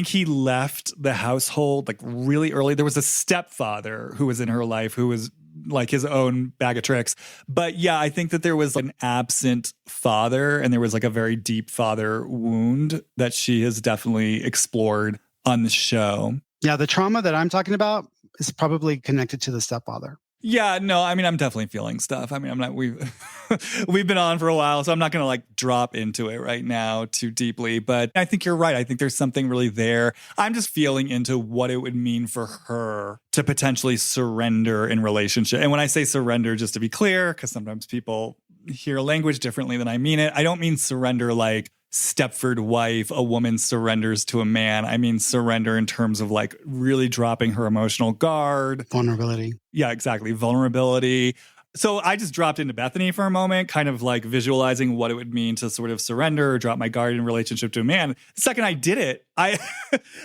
he left the household like really early. There was a stepfather who was in her life who was like his own bag of tricks. But yeah, I think that there was an absent father and there was like a very deep father wound that she has definitely explored on the show. Yeah, the trauma that I'm talking about is probably connected to the stepfather. Yeah, no, I mean, I'm definitely feeling stuff. I mean, we've been on for a while, so I'm not going to like drop into it right now too deeply, but I think you're right. I think there's something really there. I'm just feeling into what it would mean for her to potentially surrender in relationship. And when I say surrender, just to be clear, because sometimes people hear language differently than I mean it, I don't mean surrender like Stepford wife, a woman surrenders to a man. I mean surrender in terms of like really dropping her emotional guard. Vulnerability. Yeah, exactly. Vulnerability. So I just dropped into Bethenny for a moment, kind of like visualizing what it would mean to sort of surrender or drop my guard in relationship to a man. The second I did it, I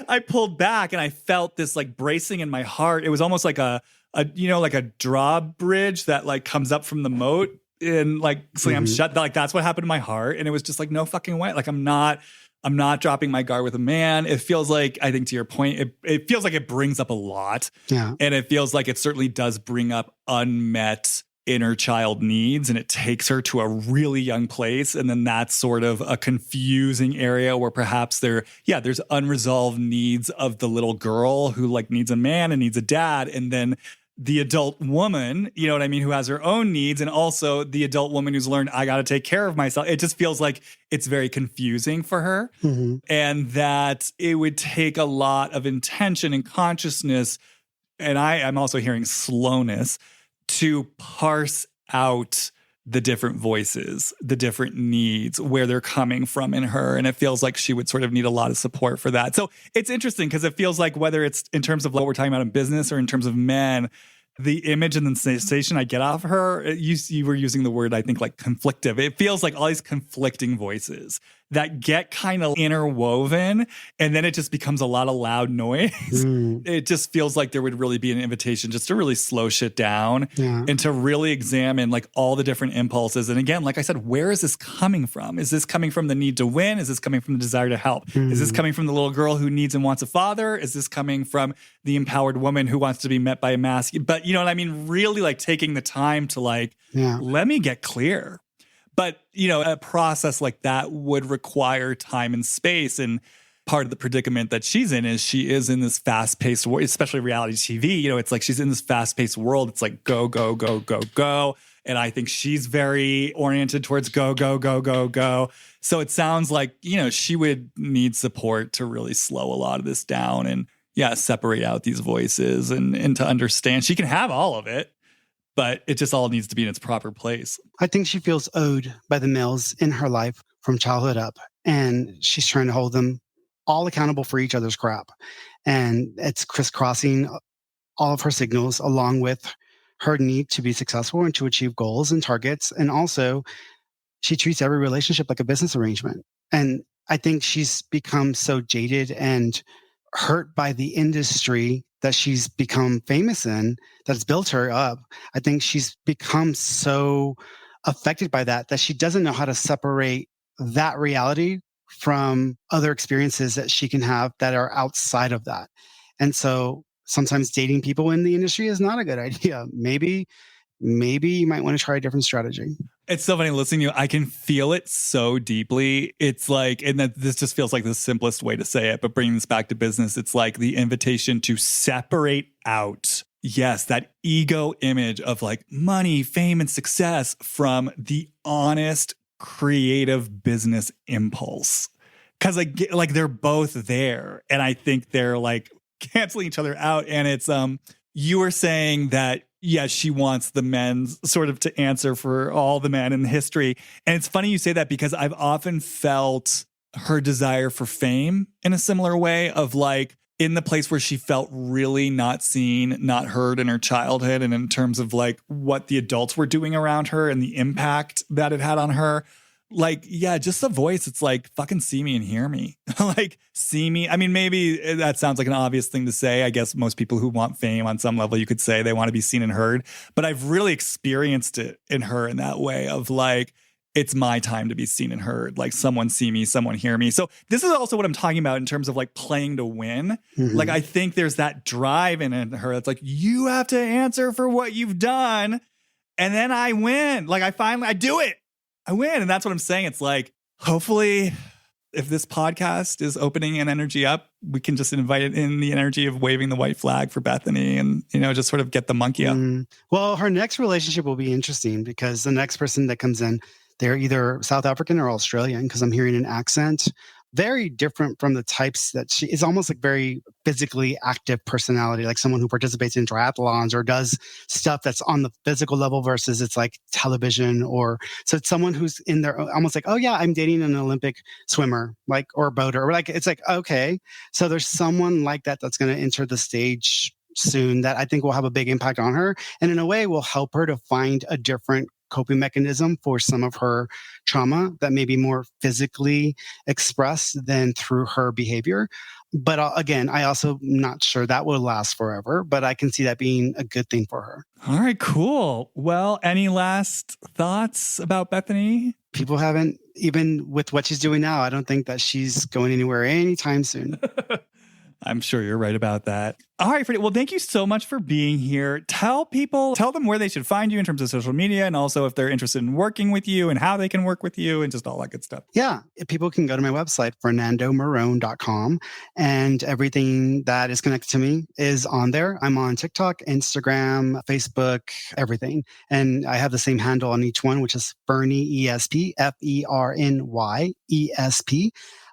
I pulled back and I felt this like bracing in my heart. It was almost like a like a drawbridge that like comes up from the moat and like slams shut. Like that's what happened to my heart. And it was just like, no fucking way. Like I'm not dropping my guard with a man. It feels like, I think to your point, it feels like it brings up a lot. Yeah. And it feels like it certainly does bring up unmet inner child needs, and it takes her to a really young place. And then that's sort of a confusing area where perhaps there's unresolved needs of the little girl who like needs a man and needs a dad. And then the adult woman, you know what I mean, who has her own needs, and also the adult woman who's learned, I got to take care of myself. It just feels like it's very confusing for her, and that it would take a lot of intention and consciousness. And I'm also hearing slowness to parse out the different voices, the different needs, where they're coming from in her. And it feels like she would sort of need a lot of support for that. So it's interesting because it feels like whether it's in terms of what we're talking about in business or in terms of men, the image and the sensation I get off her, you were using the word, I think, like conflictive. It feels like all these conflicting voices that get kind of interwoven, and then it just becomes a lot of loud noise. It just feels like there would really be an invitation just to really slow shit down and to really examine like all the different impulses. And again, like I said, where is this coming from? Is this coming from the need to win? Is this coming from the desire to help? Is this coming from the little girl who needs and wants a father? Is this coming from the empowered woman who wants to be met by a masculine? But you know what I mean? Really like taking the time to like, let me get clear. But, you know, a process like that would require time and space. And part of the predicament that she's in is she is in this fast-paced world, especially reality TV. You know, it's like she's in this fast-paced world. It's like go, go, go, go, go. And I think she's very oriented towards go, go, go, go, go. So it sounds like, you know, she would need support to really slow a lot of this down and, separate out these voices and to understand she can have all of it. But it just all needs to be in its proper place. I think she feels owed by the males in her life from childhood up. And she's trying to hold them all accountable for each other's crap. And it's crisscrossing all of her signals along with her need to be successful and to achieve goals and targets. And also, she treats every relationship like a business arrangement. And I think she's become so jaded and hurt by the industry that she's become famous in, that's built her up. I think she's become so affected by that she doesn't know how to separate that reality from other experiences that she can have that are outside of that. And so sometimes dating people in the industry is not a good idea. Maybe you might want to try a different strategy. It's so funny listening to you. I can feel it so deeply. It's like, and that this just feels like the simplest way to say it, but bringing this back to business, it's like the invitation to separate out, yes, that ego image of like money, fame, and success from the honest, creative business impulse. Because like they're both there. And I think they're like canceling each other out. And it's, you were saying that, yes, she wants the men sort of to answer for all the men in history. And it's funny you say that because I've often felt her desire for fame in a similar way of like in the place where she felt really not seen, not heard in her childhood. And in terms of like what the adults were doing around her and the impact that it had on her. Like, just the voice. It's like, fucking see me and hear me. Like, see me. I mean, maybe that sounds like an obvious thing to say. I guess most people who want fame on some level, you could say they want to be seen and heard. But I've really experienced it in her in that way of like, it's my time to be seen and heard. Like, someone see me, someone hear me. So this is also what I'm talking about in terms of like playing to win. Like, I think there's that drive in her that's like, you have to answer for what you've done. And then I win. Like, I do it. I win. And that's what I'm saying. It's like, hopefully, if this podcast is opening an energy up, we can just invite it in the energy of waving the white flag for Bethenny and, you know, just sort of get the monkey up. Well, her next relationship will be interesting because the next person that comes in, they're either South African or Australian because I'm hearing an accent. Very different from the types that she is, almost like very physically active personality, like someone who participates in triathlons or does stuff that's on the physical level versus it's like television so it's someone who's in there almost like, oh yeah, I'm dating an Olympic swimmer, like, or a boater, or like, it's like, okay. So there's someone like that that's going to enter the stage soon that I think will have a big impact on her. And in a way will help her to find a different coping mechanism for some of her trauma that may be more physically expressed than through her behavior. But again, I also not sure that will last forever, but I can see that being a good thing for her. All right, cool. Well, any last thoughts about Bethenny? People haven't, even with what she's doing now, I don't think that she's going anywhere anytime soon. I'm sure you're right about that. All right, Freddie. Well, thank you so much for being here. Tell them where they should find you in terms of social media and also if they're interested in working with you and how they can work with you and just all that good stuff. Yeah. People can go to my website, fernandomarron.com, and everything that is connected to me is on there. I'm on TikTok, Instagram, Facebook, everything. And I have the same handle on each one, which is Ferny ESP, Ferny ESP.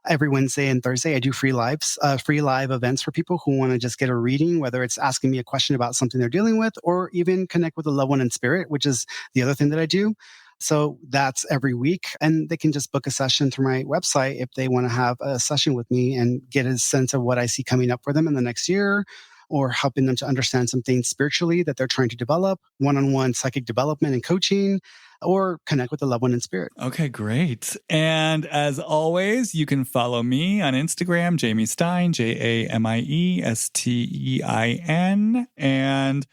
Every Wednesday and Thursday, I do free live events for people who want to just get a reading, whether it's asking me a question about something they're dealing with or even connect with a loved one in spirit, which is the other thing that I do. So that's every week. And they can just book a session through my website if they want to have a session with me and get a sense of what I see coming up for them in the next year, or helping them to understand some things spiritually that they're trying to develop, one-on-one psychic development and coaching, or connect with the loved one in spirit. Okay, great. And as always, you can follow me on Instagram, Jamie Stein, JamieStein, and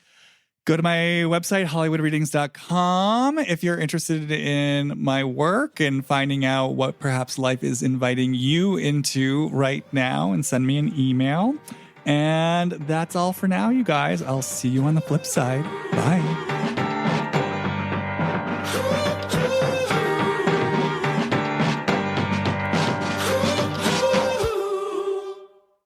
go to my website, HollywoodReadings.com, if you're interested in my work and finding out what perhaps life is inviting you into right now, and send me an email. And that's all for now, you guys. I'll see you on the flip side. Bye.